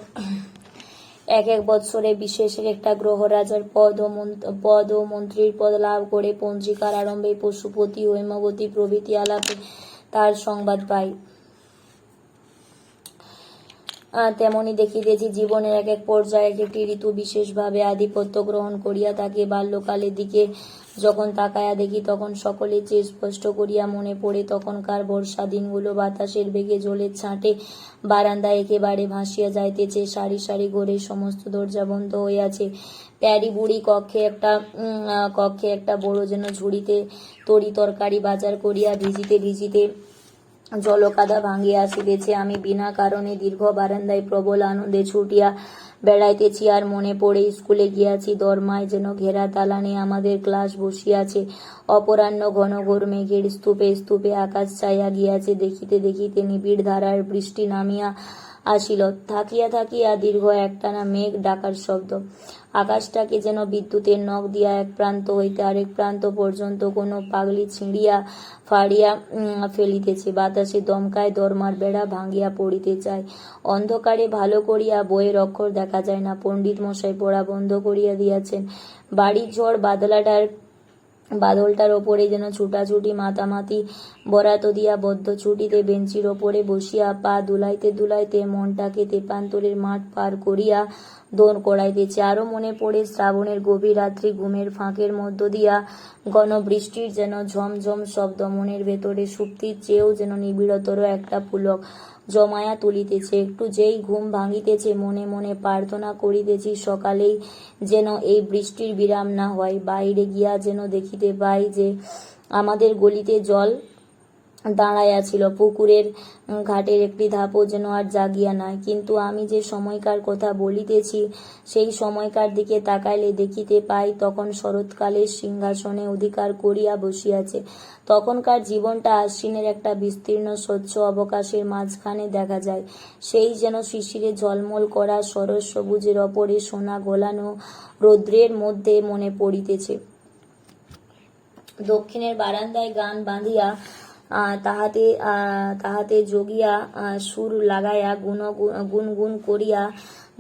এক এক বৎসরে বিশেষের একটা গ্রহ রাজার পদ ও মন্ত্রীর পদ লাভ করে পঞ্জিকার আরম্ভে পশুপতি হৈমবতী প্রভৃতি আলাপে তার সংবাদ পাই। তেমনি দেখিতেছি জীবনের এক এক পর্যায়ে এক একটি ঋতু বিশেষভাবে আধিপত্য গ্রহণ করিয়া থাকে। বাল্যকালের দিকে যখন তাকায়া দেখি তখন সকলের চেয়ে স্পষ্ট করিয়া মনে পড়ে তখনকার বর্ষা দিনগুলো বাতাসের বেগে জলের ছাঁটে বারান্দায় একেবারে ভাসিয়া যাইতেছে। সারি সারি ঘরের সমস্ত দরজা বন্ধ হইয়াছে। প্যারি বুড়ি কক্ষে একটা বড় যেন ঝুড়িতে তরি তরকারি বাজার করিয়া ভিজিতে ভিজিতে জলকাদা ভাঙিয়া আসিতেছে। আমি বিনা কারণে দীর্ঘ বারান্দায় প্রবল আনন্দে ছুটিয়া বেড়াইতেছি আর মনে পড়ে স্কুলে গিয়াছি। দরমায় যেন ঘেরা দালানে আমাদের ক্লাস বসিয়াছে। অপরাহ্ন ঘন ঘোর মেঘের স্তূপে স্তূপে আকাশ ছাইয়া গিয়াছে। দেখিতে দেখিতে নিবিড় ধারার বৃষ্টি নামিয়া আসিল। থাকিয়া থাকিয়া দীর্ঘ একটানা মেঘ ডাকার শব্দ। আকাশটাকে যেন বিদ্যুতের নখ দিয়া এক প্রান্ত হইতে আরেক প্রান্ত পর্যন্ত কোনো পাগলি ছিঁড়িয়া ফাড়িয়া ফেলিতেছে। বাতাসে দমকায় দরমার বেড়া ভাঙিয়া পড়িতে চায়। অন্ধকারে ভালো করিয়া বইয়ের অক্ষর দেখা যায় না। পণ্ডিত মশাই পড়া বন্ধ করিয়া দিয়াছেন। বাড়ির ঝড় বাদলটার ওপরে যেন ছুটাছুটি মাতামাতি বরাত দিয়া বদ্ধ ছুটিতে বেঞ্চির ওপরে বসিয়া পা দুলাইতে দুলাইতে মনটাকে তেপান্তরের মাঠ পার করিয়া দৌড় করাইতেছে। আরো মনে পড়ে শ্রাবণের গভীর রাত্রি ঘুমের ফাঁকের মধ্য দিয়া ঘন বৃষ্টির যেন ঝমঝম শব্দ মনের ভেতরে সুপ্তির চেয়েও যেন নিবিড়তর একটা পুলক জমায়া তুলিতেছে। একটু যেই ঘুম ভাঙিতেছে মনে মনে প্রার্থনা করিতেছি সকালেই যেন এই বৃষ্টির বিরাম না হয়। বাইরে গিয়া যেন দেখিতে পাই যে আমাদের গলিতে জল দাঁড়াইয়াছিল। পুকুরের ঘাটের একটি ধাপও যেন আর জাগিয়া নাই। কিন্তু আমি যে সময়কার কথা বলিতেছি সেই সময়কার দিকে তাকাইলে দেখিতে পাই তখন শরৎকালের সিংহাসনে অধিকার করিয়া বসিয়াছে। তখনকার জীবনটা আশ্বিনের একটা বিস্তীর্ণ স্বচ্ছ অবকাশের মাঝখানে দেখা যায়। সেই যেন শিশিরে ঝলমল করা সরস সবুজের ওপরে সোনা গোলানো রৌদ্রের মধ্যে মনে পড়িতেছে। দক্ষিণের বারান্দায় গান বাঁধিয়া তাহাতে যোগিয়া সুর লাগাইয়া গুনগুন করিয়া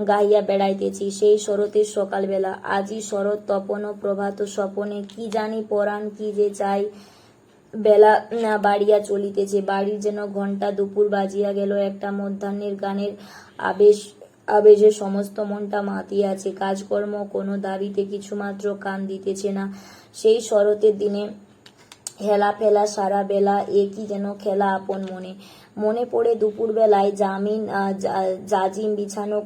গাইয়া বেড়াইতেছি। সেই শরতের সকালবেলা। আজি শরৎ তপন প্রভাত স্বপনে কি জানি পরাণ কি যে চাই। বেলা বাড়িয়া চলিতেছে। বাড়ির যেন ঘণ্টা দুপুর বাজিয়া গেল। একটা মধ্যাহ্নের গানের আবেশে সমস্ত মনটা মাতিয়াছে। কাজকর্ম কোনো দাবিতে কিছুমাত্র কান দিতেছে না। সেই শরতের দিনে হেলা ফেলা সারা বেলা এ কি যেন খেলা আপন মনে। মনে পড়ে দুপুর বেলায় জাজিম বিছানো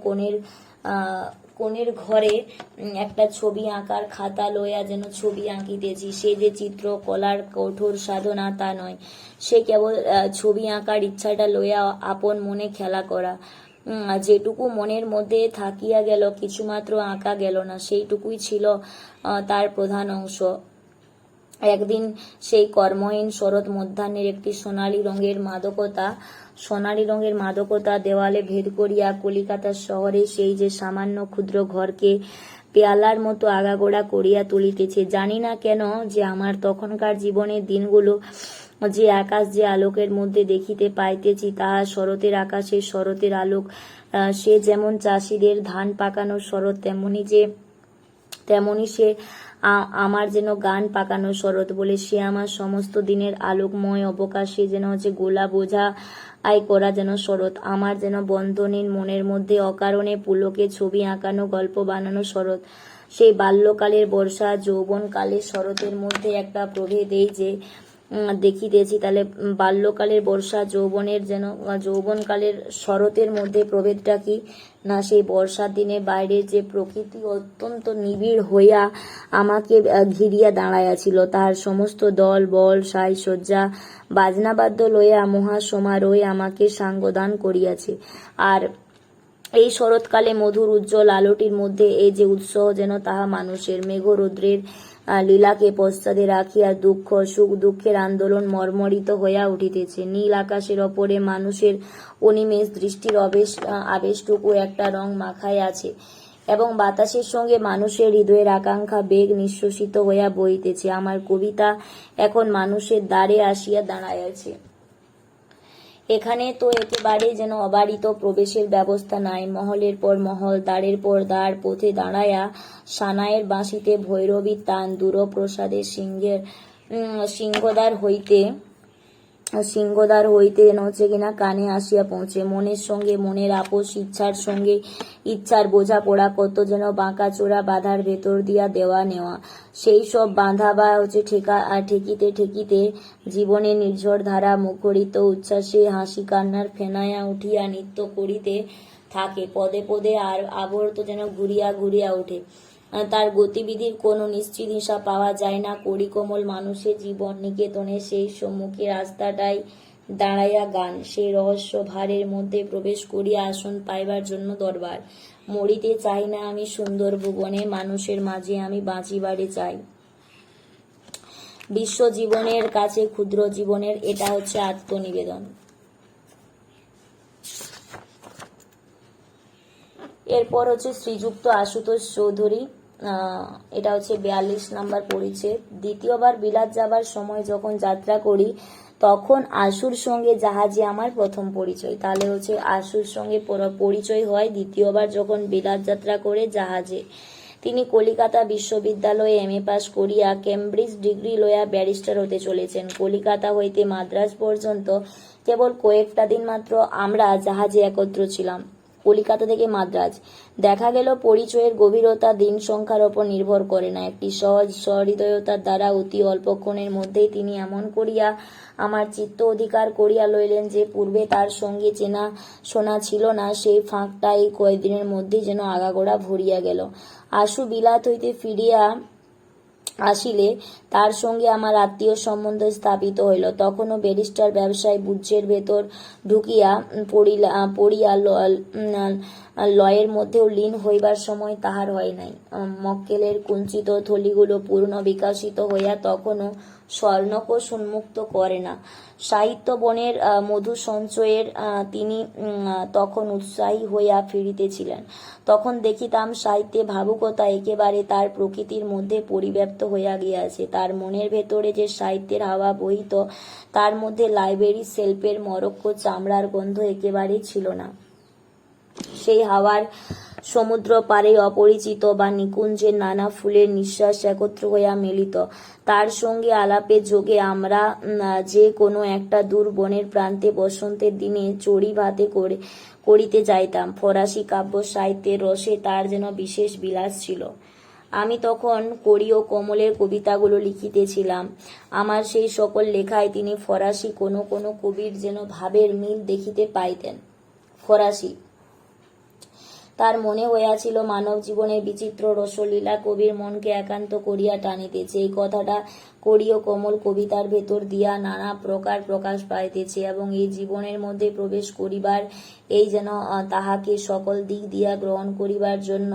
কোণের ঘরে একটা ছবি আঁকার খাতা লইয়া যেন ছবি আঁকিতেছি। সে যে চিত্র কলার কঠোর সাধনা তা নয়, সে কেবল ছবি আঁকার ইচ্ছাটা লইয়া আপন মনে খেলা করা। যেটুকু মনের মধ্যে থাকিয়া গেল কিছুমাত্র আঁকা গেল না, সেইটুকুই ছিল তার প্রধান অংশ। একদিন সেই কর্মহীন শরৎ মধ্যাহ্নের একটি সোনালী রঙের মাদকতা দেওয়ালে ভেদ করিয়া কলিকাতা শহরে সেই যে সামান্য ক্ষুদ্র ঘরকে পেয়ালার মতো আগাগোড়া করিয়া তুলিতেছে। জানি না কেন যে আমার তখনকার জীবনের দিনগুলো যে আকাশ যে আলোকের মধ্যে দেখিতে পাইতেছি তাহা শরতের আকাশে শরতের আলোক। সে যেমন চাষিদের ধান পাকানোর শরৎ তেমনি সে আমার যেন গান পাকানো শরৎ বলে। সে আমার সমস্ত দিনের আলোকময় অবকাশে যেন হচ্ছে গোলা বোঝা আয় করা যেন শরৎ। আমার যেন বন্ধনীন মনের মধ্যে অকারণে পুলকে ছবি আঁকানো গল্প বানানো শরৎ। সেই বাল্যকালের বর্ষা যৌবনকালের শরতের মধ্যে একটা প্রভেদ এই যে দেখিতেছি। তাহলে বাল্যকালের বর্ষা যৌবনকালের শরতের মধ্যে প্রভেদটা কি না, সেই বর্ষার দিনে বাইরের যে প্রকৃতি অত্যন্ত নিবিড় হইয়া আমাকে ঘিরিয়া দাঁড়াইয়াছিল। তাহার সমস্ত দল বল সাজসজ্জা বাজনাবাদ্য লইয়া মহাসমারোহে আমাকে সাঙ্গদান করিয়াছে। আর এই শরৎকালে মধুর উজ্জ্বল আলোটির মধ্যে এই যে উৎসাহ যেন তাহা মানুষের মেঘরৌদ্রের লীলাকে পশ্চাতে রাখিয়া দুঃখ সুখ দুঃখের আন্দোলন মর্মরিত হইয়া উঠিতেছে। নীল আকাশের ওপরে মানুষের অনিমেষ দৃষ্টির আবেশটুকু একটা রং মাখায় আছে এবং বাতাসের সঙ্গে মানুষের হৃদয়ের আকাঙ্ক্ষা বেগ নিঃশ্বসিত হইয়া বইতেছে। আমার কবিতা এখন মানুষের দ্বারে আসিয়া দাঁড়াইয়াছে। এখানে তো একেবারে যেন অবারিত প্রবেশের ব্যবস্থা নাই। মহলের পর মহল, দ্বারের পর দ্বার, পথে দাঁড়ায়া সানাইয়ের বাঁশিতে ভৈরবীর তান, দূরপ্রসাদের সিংহদ্বার হইতে যেন হচ্ছে কিনা কানে আসিয়া পৌঁছে। মনের সঙ্গে মনের আপোষ, ইচ্ছার সঙ্গে ইচ্ছার বোঝাপড়া, কত যেন বাঁকা চোরা বাধার ভেতর দিয়া দেওয়া নেওয়া। সেই সব বাঁধা বা হচ্ছে ঠেকিতে ঠেকিতে জীবনের নির্ঝর ধারা মুখরিত উচ্ছ্বাসে হাসি কান্নার ফেনায়া উঠিয়া নৃত্য করিতে থাকে। পদে পদে আর আবর্ত যেন ঘুরিয়া ঘুরিয়া ওঠে। তার গতিবিধির কোনো নিশ্চিত হিসাব পাওয়া যায় না। কড়িকোমল মানুষের জীবন নিকেতনে সেই সম্মুখে রাস্তাটাই দাঁড়াইয়া গান, সেই রহস্য ভারের মধ্যে প্রবেশ করিয়া আসন পাইবার জন্য দরবার। মরিতে চাই না আমি সুন্দর ভুবনে, মানুষের মাঝে আমি বাঁচিবারে চাই। বিশ্ব জীবনের কাছে ক্ষুদ্র জীবনের এটা হচ্ছে আত্মনিবেদন। এরপর হচ্ছে শ্রীযুক্ত আশুতোষ চৌধুরী, এটা হচ্ছে 42 নম্বর পরিচ্ছেদ। দ্বিতীয়বার বিলাত যাবার সময় যখন যাত্রা করি তখন আশুর সঙ্গে জাহাজে আমার প্রথম পরিচয়। তাহলে হচ্ছে আশুর সঙ্গে পরিচয় হয় দ্বিতীয়বার যখন বিলাত যাত্রা করে জাহাজে। তিনি কলিকাতা বিশ্ববিদ্যালয়ে এমএ পাস করিয়া কেমব্রিজ ডিগ্রি লইয়া ব্যারিস্টার হতে চলেছেন। কলিকাতা হইতে মাদ্রাজ পর্যন্ত কেবল কয়েকটা দিন মাত্র আমরা জাহাজে একত্র ছিলাম। কলিকাতা থেকে মাদ্রাজ। দেখা গেল পরিচয়ের গভীরতা দিন সংখ্যার ওপর নির্ভর করে না। একটি সহজ সহৃদয়তার দ্বারা অতি অল্পক্ষণের মধ্যেই তিনি এমন করিয়া আমার চিত্ত অধিকার করিয়া লইলেন যে পূর্বে তার সঙ্গে চেনা শোনা ছিল না, সেই ফাঁকটা এই কয়েকদিনের মধ্যেই যেন আগাগোড়া ভরিয়া গেল। আশু বিলাত হইতে ফিরিয়া আসিলে তার সঙ্গে আমার আত্মীয় সম্বন্ধ স্থাপিত হইল। তখনও ব্যারিস্টার ব্যবসায় বুঝের ভেতর ঢুকিয়া পড়িয়া লয়ের মধ্যেও লীন হইবার সময় তাহার হয় নাই। মক্কেলের কুঞ্চিত থলিগুলো পূর্ণ বিকাশিত হইয়া তখনও স্বর্ণকোষ উন্মুক্ত করে না। সাহিত্য বনের মধু সঞ্চয়ের তিনি তখন উৎসাহী হইয়া ফিরিতেছিলেন। তখন দেখিতাম সাহিত্যে ভাবুকতা একেবারে তার প্রকৃতির মধ্যে পরিব্যাপ্ত হইয়া গিয়াছে। তার মনের ভেতরে যে সাহিত্যের হাওয়া বহিত তার মধ্যে লাইব্রেরি সেলফের মরক্কো চামড়ার গন্ধ একেবারেই ছিল না। সেই হাওয়ার সমুদ্র পারে অপরিচিত বা নিকুঞ্জের নানা ফুলের নিঃশ্বাস একত্র হইয়া মিলিত। তার সঙ্গে আলাপে যোগে আমরা যে কোনো একটা দূর বনের প্রান্তে বসন্তের দিনে চড়ি ভাতে করিতে যাইতাম। ফরাসি কাব্য সাহিত্যের রসে তার যেন বিশেষ বিলাস ছিল। আমি তখন কড়ি ও কমলের কবিতাগুলো লিখিতেছিলাম। আমার সেই সকল লেখায় তিনি ফরাসি কোনো কোনো কবির যেন ভাবের মিল দেখিতে পাইতেন। ফরাসি তার মনে হইয়াছিল মানব জীবনের বিচিত্র রসলীলা কবির মনকে একান্ত করিয়া টানিতেছে। এই কথাটা কড়ি ও কমল কবিতার ভেতর দিয়া নানা প্রকার প্রকাশ পাইতেছে এবং এই জীবনের মধ্যে প্রবেশ করিবার এই যেন তাহাকে সকল দিক দিয়া গ্রহণ করিবার জন্য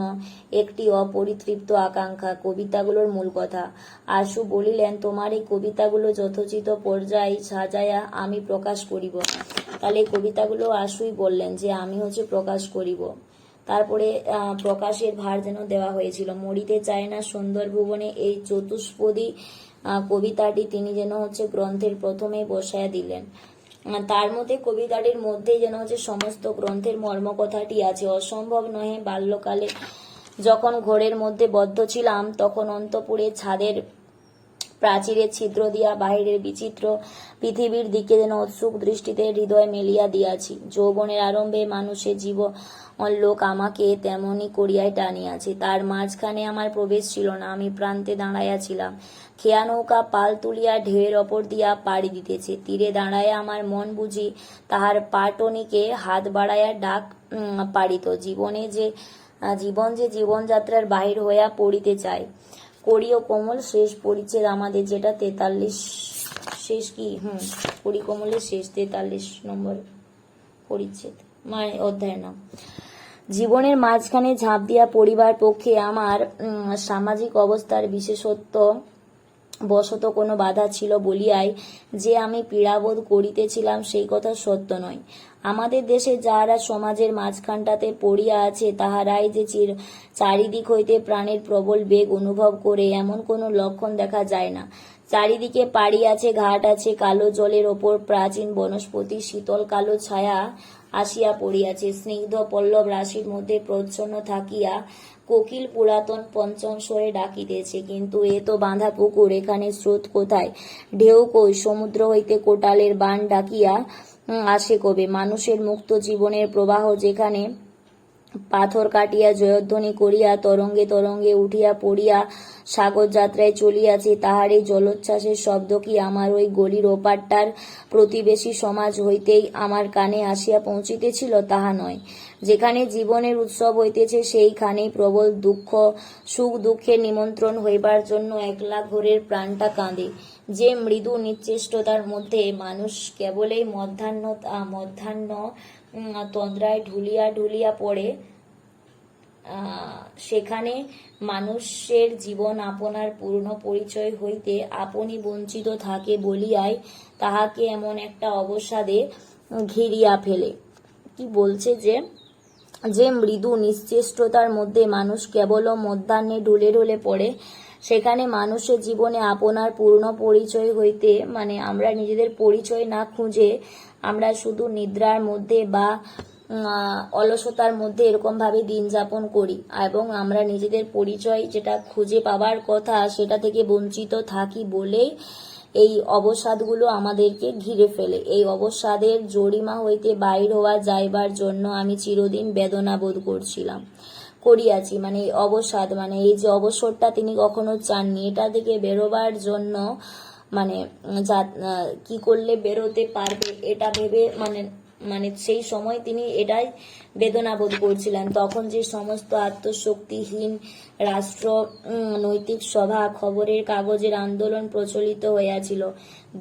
একটি অপরিতৃপ্ত আকাঙ্ক্ষা। কবিতাগুলোর মূল কথা। আশু বলিলেন, তোমার এই কবিতাগুলো যথোচিত পর্যায়ে সাজায়া আমি প্রকাশ করিব। তাহলে এই কবিতাগুলো আশুই বললেন যে আমি হচ্ছে প্রকাশ করিব। তারপরে প্রকাশের ভার যেন দেওয়া হয়েছিল। মরিতে চায় না সুন্দর ভুবনে এই চতুষ্পদী কবিতাটি তিনি যেন হচ্ছে গ্রন্থের প্রথমে বসায়া দিলেন। তার মধ্যে কবিতাটির মধ্যেই যেন হচ্ছে সমস্ত গ্রন্থের মর্মকথাটি আছে। অসম্ভব নহে বাল্যকালে যখন ঘোরের মধ্যে বদ্ধ ছিলাম তখন অন্তঃপুরে ছাদের প্রাচীরের ছিদ্র দিয়া বাহিরের বিচিত্র পৃথিবীর দিকে যেন উৎসুক দৃষ্টিতে হৃদয় মেলিয়া দিয়াছি। যৌবনের আরম্ভে মানুষের লোক আমাকে তেমনি করিয়াই টানিয়াছে। তার মাঝখানে আমার প্রবেশ ছিল না। আমি প্রান্তে দাঁড়াইয়াছিলাম। খেয়া নৌকা পাল তুলিয়া ঢেউয়ের ওপর দিয়া পাড়ি দিতেছে। তীরে দাঁড়াইয়া আমার মন বুঝি তাহার পাটনিকে হাত বাড়াইয়া ডাক পাড়িত। জীবন যে জীবনযাত্রার বাহির হইয়া পড়িতে চায়। কড়ি ও কমল শেষ পরিচ্ছেদ আমাদের, যেটা 43 শেষ কি কড়ি কমলের শেষ 43 নম্বর পরিচ্ছেদ মানে অধ্যায়ের নাম। জীবনের মাঝখানে ঝাঁপ দিয়া পড়িবার পক্ষে আমার সামাজিক অবস্থার বিশেষত্ব বশত কোনো বাধা ছিল বলিয়াই যে আমি পীড়াবোধ করিতেছিলাম সেই কথা সত্য নয়। আমাদের দেশে যাহারা সমাজের মাঝখানটাতে পড়িয়া আছে তাহারাই যে চারিদিক হইতে প্রাণের প্রবল বেগ অনুভব করে এমন কোনো লক্ষণ দেখা যায় না। চারিদিকে পাড়ি আছে, ঘাট আছে, কালো জলের ওপর প্রাচীন বনস্পতি শীতল কালো ছায়া আসিয়া পড়িয়াছে। স্নিগ্ধ পল্লব রাশির মধ্যে প্রচ্ছন্ন থাকিয়া কোকিল পুরাতন পঞ্চম স্বরে ডাকিতেছে। কিন্তু এ তো বাঁধা পুকুর, এখানে স্রোত কোথায়, ঢেউ কই, সমুদ্র হইতে কোটালের বান ডাকিয়া আসে কবে? মানুষের মুক্ত জীবনের প্রবাহ যেখানে পাথর কাটিয়া জয়ধ্বনি করিয়া তরঙ্গে তরঙ্গে উঠিয়া পড়িয়া সাগর যাত্রায় চলিয়াছে, তাহার এই জলোচ্ছ্বাসের শব্দ কি আমার ওই গলির ওপারটার প্রতিবেশী সমাজ হইতেই আমার কানে আসিয়া পৌঁছিতেছিল? তাহা নয়। যেখানে জীবনের উৎসব হইতেছে সেইখানেই প্রবল দুঃখ, সুখ দুঃখের নিমন্ত্রণ হইবার জন্য একলা ঘোরের প্রাণটা কাঁদে। যে মৃদু নিশ্চেষ্টতার মধ্যে মানুষ কেবলই মধ্যাহ্ন তন্দ্রায় ঢুলিয়া ঢুলিয়া পড়ে, সেখানে মানুষের জীবন আপনার পূর্ণ পরিচয় হইতে আপনি বঞ্চিত থাকে বলিয়াই তাহাকে এমন একটা অবসাদে ঘিরিয়া ফেলে। কি বলছে যে মৃদু নিশ্চেষ্টতার মধ্যে মানুষ কেবল মধ্যাহ্নে ঢুলে ঢুলে পড়ে, সেখানে মানুষের জীবনে আপনার পূর্ণ পরিচয় হইতে, মানে আমরা নিজেদের পরিচয় না খুঁজে আমরা শুধু নিদ্রার মধ্যে বা অলসতার মধ্যে এরকম ভাবে দিন যাপন করি এবং আমরা নিজেদের পরিচয় যেটা খুঁজে পাবার কথা সেটা থেকে বঞ্চিত থাকি বলেই এই অবসাদগুলো আমাদেরকে ঘিরে ফেলে। এই অবসাদের জরিমা হইতে বাইর হওয়া যাইবার জন্য আমি চিরদিন বেদনা বোধ করিয়াছি। মানে এই অবসাদ, মানে এই যে অবসরটা তিনি কখনো চাননি, এটা থেকে বেরোবার জন্য মানে কি করলে বেরোতে পারবে এটা ভেবে মানে সেই সময় তিনি এটাই বেদনা বোধ করছিলেন। তখন যে সমস্ত আত্মশক্তিহীন রাষ্ট্র নৈতিক সভা, খবরের কাগজের আন্দোলন প্রচলিত হইয়াছিল,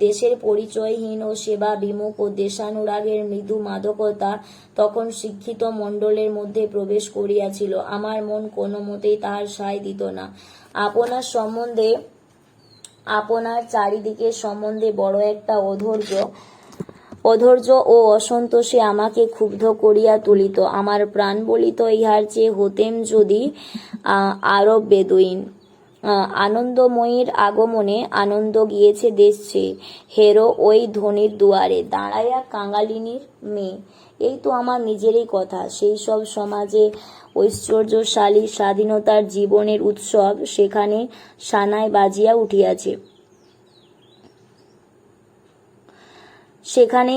দেশের পরিচয়হীন ও সেবা বিমুখ ও দেশানুরাগের মৃদু মাদকতা তখন শিক্ষিত মণ্ডলের মধ্যে প্রবেশ করিয়াছিল, আমার মন কোনো মতেই তাহার সায় দিত না। আপনার চারিদিকের সম্বন্ধে বড় একটা অধৈর্য ও অসন্তোষে আমাকে ক্ষুব্ধ করিয়া তুলিত। আমার প্রাণ বলিত, ইহার চেয়ে হতেম যদি আরব বেদুইন। আনন্দময়ীর আগমনে আনন্দ গিয়েছে দেশ চেয়ে, হেরো ওই ধনির দুয়ারে দাঁড়াইয়া কাঙালিনীর মেয়ে। এই তো আমার নিজেরই কথা। সেই সব সমাজে ঐশ্বর্যশালী স্বাধীনতার জীবনের উৎসব সেখানে সানাই বাজিয়া উঠিয়াছে। সেখানে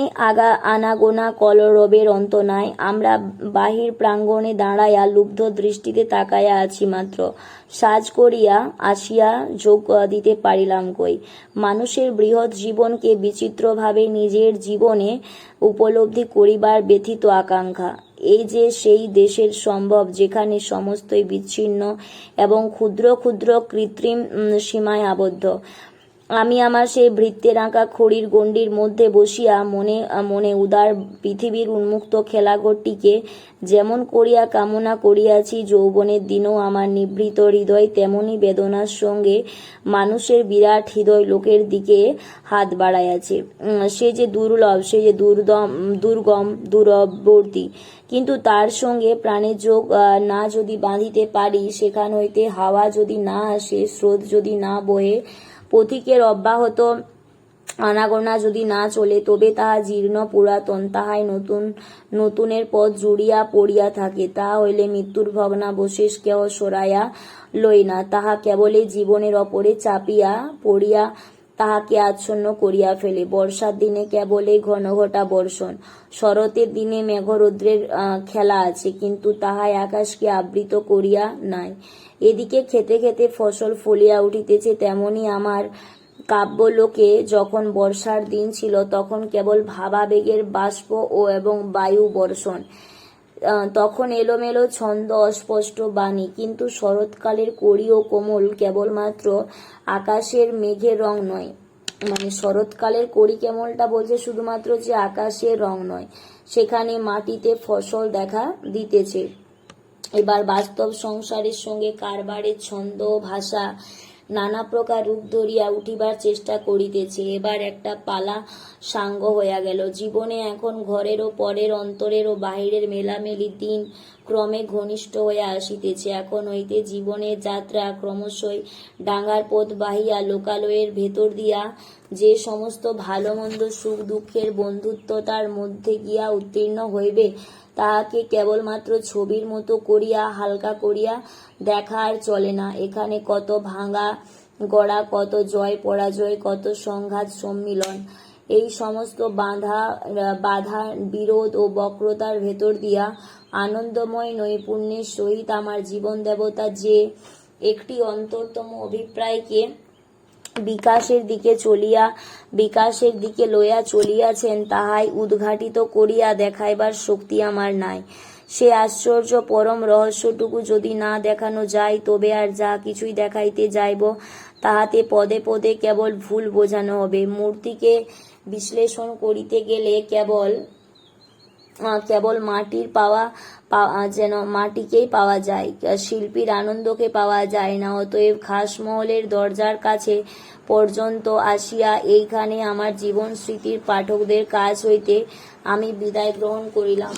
আনাগোনা কলরবের অন্ত নাই। আমরা বাহির প্রাঙ্গণে দাঁড়াইয়া লুব্ধ দৃষ্টিতে তাকাইয়া আছি মাত্র, সাজ করিয়া আসিয়া যোগ দিতে পারিলাম কই। মানুষের বৃহৎ জীবনকে বিচিত্রভাবে নিজের জীবনে উপলব্ধি করিবার ব্যথিত আকাঙ্ক্ষা, এই যে সেই দেশের সম্ভব যেখানে সমস্তই বিচ্ছিন্ন এবং ক্ষুদ্র ক্ষুদ্র কৃত্রিম সীমায় আবদ্ধ। আমি আমার সেই বৃত্তের আঁকা খড়ির গণ্ডির মধ্যে বসিয়া মনে মনে উদার পৃথিবীর উন্মুক্ত খেলাঘরটিকে যেমন করিয়া কামনা করিয়াছি, যৌবনের দিনও আমার নিভৃত হৃদয় তেমনি বেদনার সঙ্গে মানুষের বিরাট হৃদয় লোকের দিকে হাত বাড়াইয়াছে। সে যে দুর্লভ, সে যে দুর্গম দূরবর্তী, কিন্তু তার সঙ্গে প্রাণের যোগ না যদি বাঁধিতে পারি, সেখান হইতে হাওয়া যদি না আসে, স্রোত যদি না বহে, পথিকের অব্যাহত আনাগোনা যদি না চলে, তবে তাহা জীর্ণ পুরাতন, তাহাই নতুনের পথ জুড়িয়া পড়িয়া থাকে। তাহা হইলে মৃত্যুর ভগ্নাবশেষ কেহ সরাইয়া লই না, তাহা কেবলই জীবনের ওপরে চাপিয়া পড়িয়া তাহাকে আচ্ছন্ন করিয়া ফেলে। বর্ষার দিনে কেবলই ঘনঘটা বর্ষণ, শরতের দিনে মেঘরৌদ্রের খেলা আছে, কিন্তু তাহাই আকাশকে আবৃত করিয়া নাই। এদিকে খেতে খেতে ফসল ফলিয়া উঠিতেছে, তেমনি আমার কাব্যলোকে যখন বর্ষার দিন ছিল তখন কেবল ভাবাবেগের বাষ্প এবং বায়ু বর্ষণ, তখন এলোমেলো ছন্দ, অস্পষ্ট বাণী। কিন্তু শরৎকালের কড়ি ও কোমল কেবলমাত্র আকাশের মেঘের রং নয়, মানে শরৎকালের কড়ি কেমলটা বলছে শুধুমাত্র যে আকাশের রং নয়, সেখানে মাটিতে ফসল দেখা দিতেছে। এবার বাস্তব সংসারের সঙ্গে কারবারের ছন্দ ভাষা নানা প্রকার রূপ ধরিয়া উঠিবার চেষ্টা করিতেছে। এবার একটা পালা সাঙ্গ হইয়া গেল। জীবনে এখন ঘরেরও পরের, অন্তরের ও বাহিরের মেলামেলি, দিন ক্রমে ঘনিষ্ঠ হয়ে আসিতেছে। এখন হইতে জীবনের যাত্রা ক্রমশই ডাঙ্গার পথ বাহিয়া লোকালয়ের ভেতর দিয়া যে সমস্ত ভালো মন্দ সুখ দুঃখের বন্ধুত্বতার মধ্যে গিয়া উত্তীর্ণ হইবে, তাহাকে কেবলমাত্র ছবির মতো করিয়া হালকা করিয়া দেখা আর চলে না। এখানে কত ভাঙা গড়া, কত জয় পরাজয়, কত সংঘাত সম্মিলন, এই সমস্ত বাধা বিরোধ ও বক্রতার ভেতর দিয়া আনন্দময় নৈপুণ্যের সহিত আমার জীবন দেবতা যে একটি অন্তরতম অভিপ্রায়কে বিকাশের দিকে লইয়া চলিয়াছেন, তাহাই উদ্ঘাটিত করিয়া দেখাইবার শক্তি আমার নাই। সে আশ্চর্য পরম রহস্যটুকু যদি না দেখানো যায়, তবে আর যা কিছুই দেখাইতে যাইব তাহাতে পদে পদে কেবল ভুল বোঝানো হবে। মূর্তিকে বিশ্লেষণ করিতে গেলে কেবল মাটিকেই পাওয়া যায়, শিল্পীর আনন্দকে পাওয়া যায় না। অতএব খাসমহলের দরজার কাছে পর্যন্ত আসিয়া এইখানে আমার জীবন স্মৃতির পাঠকদের কাছ হইতে আমি বিদায় গ্রহণ করিলাম।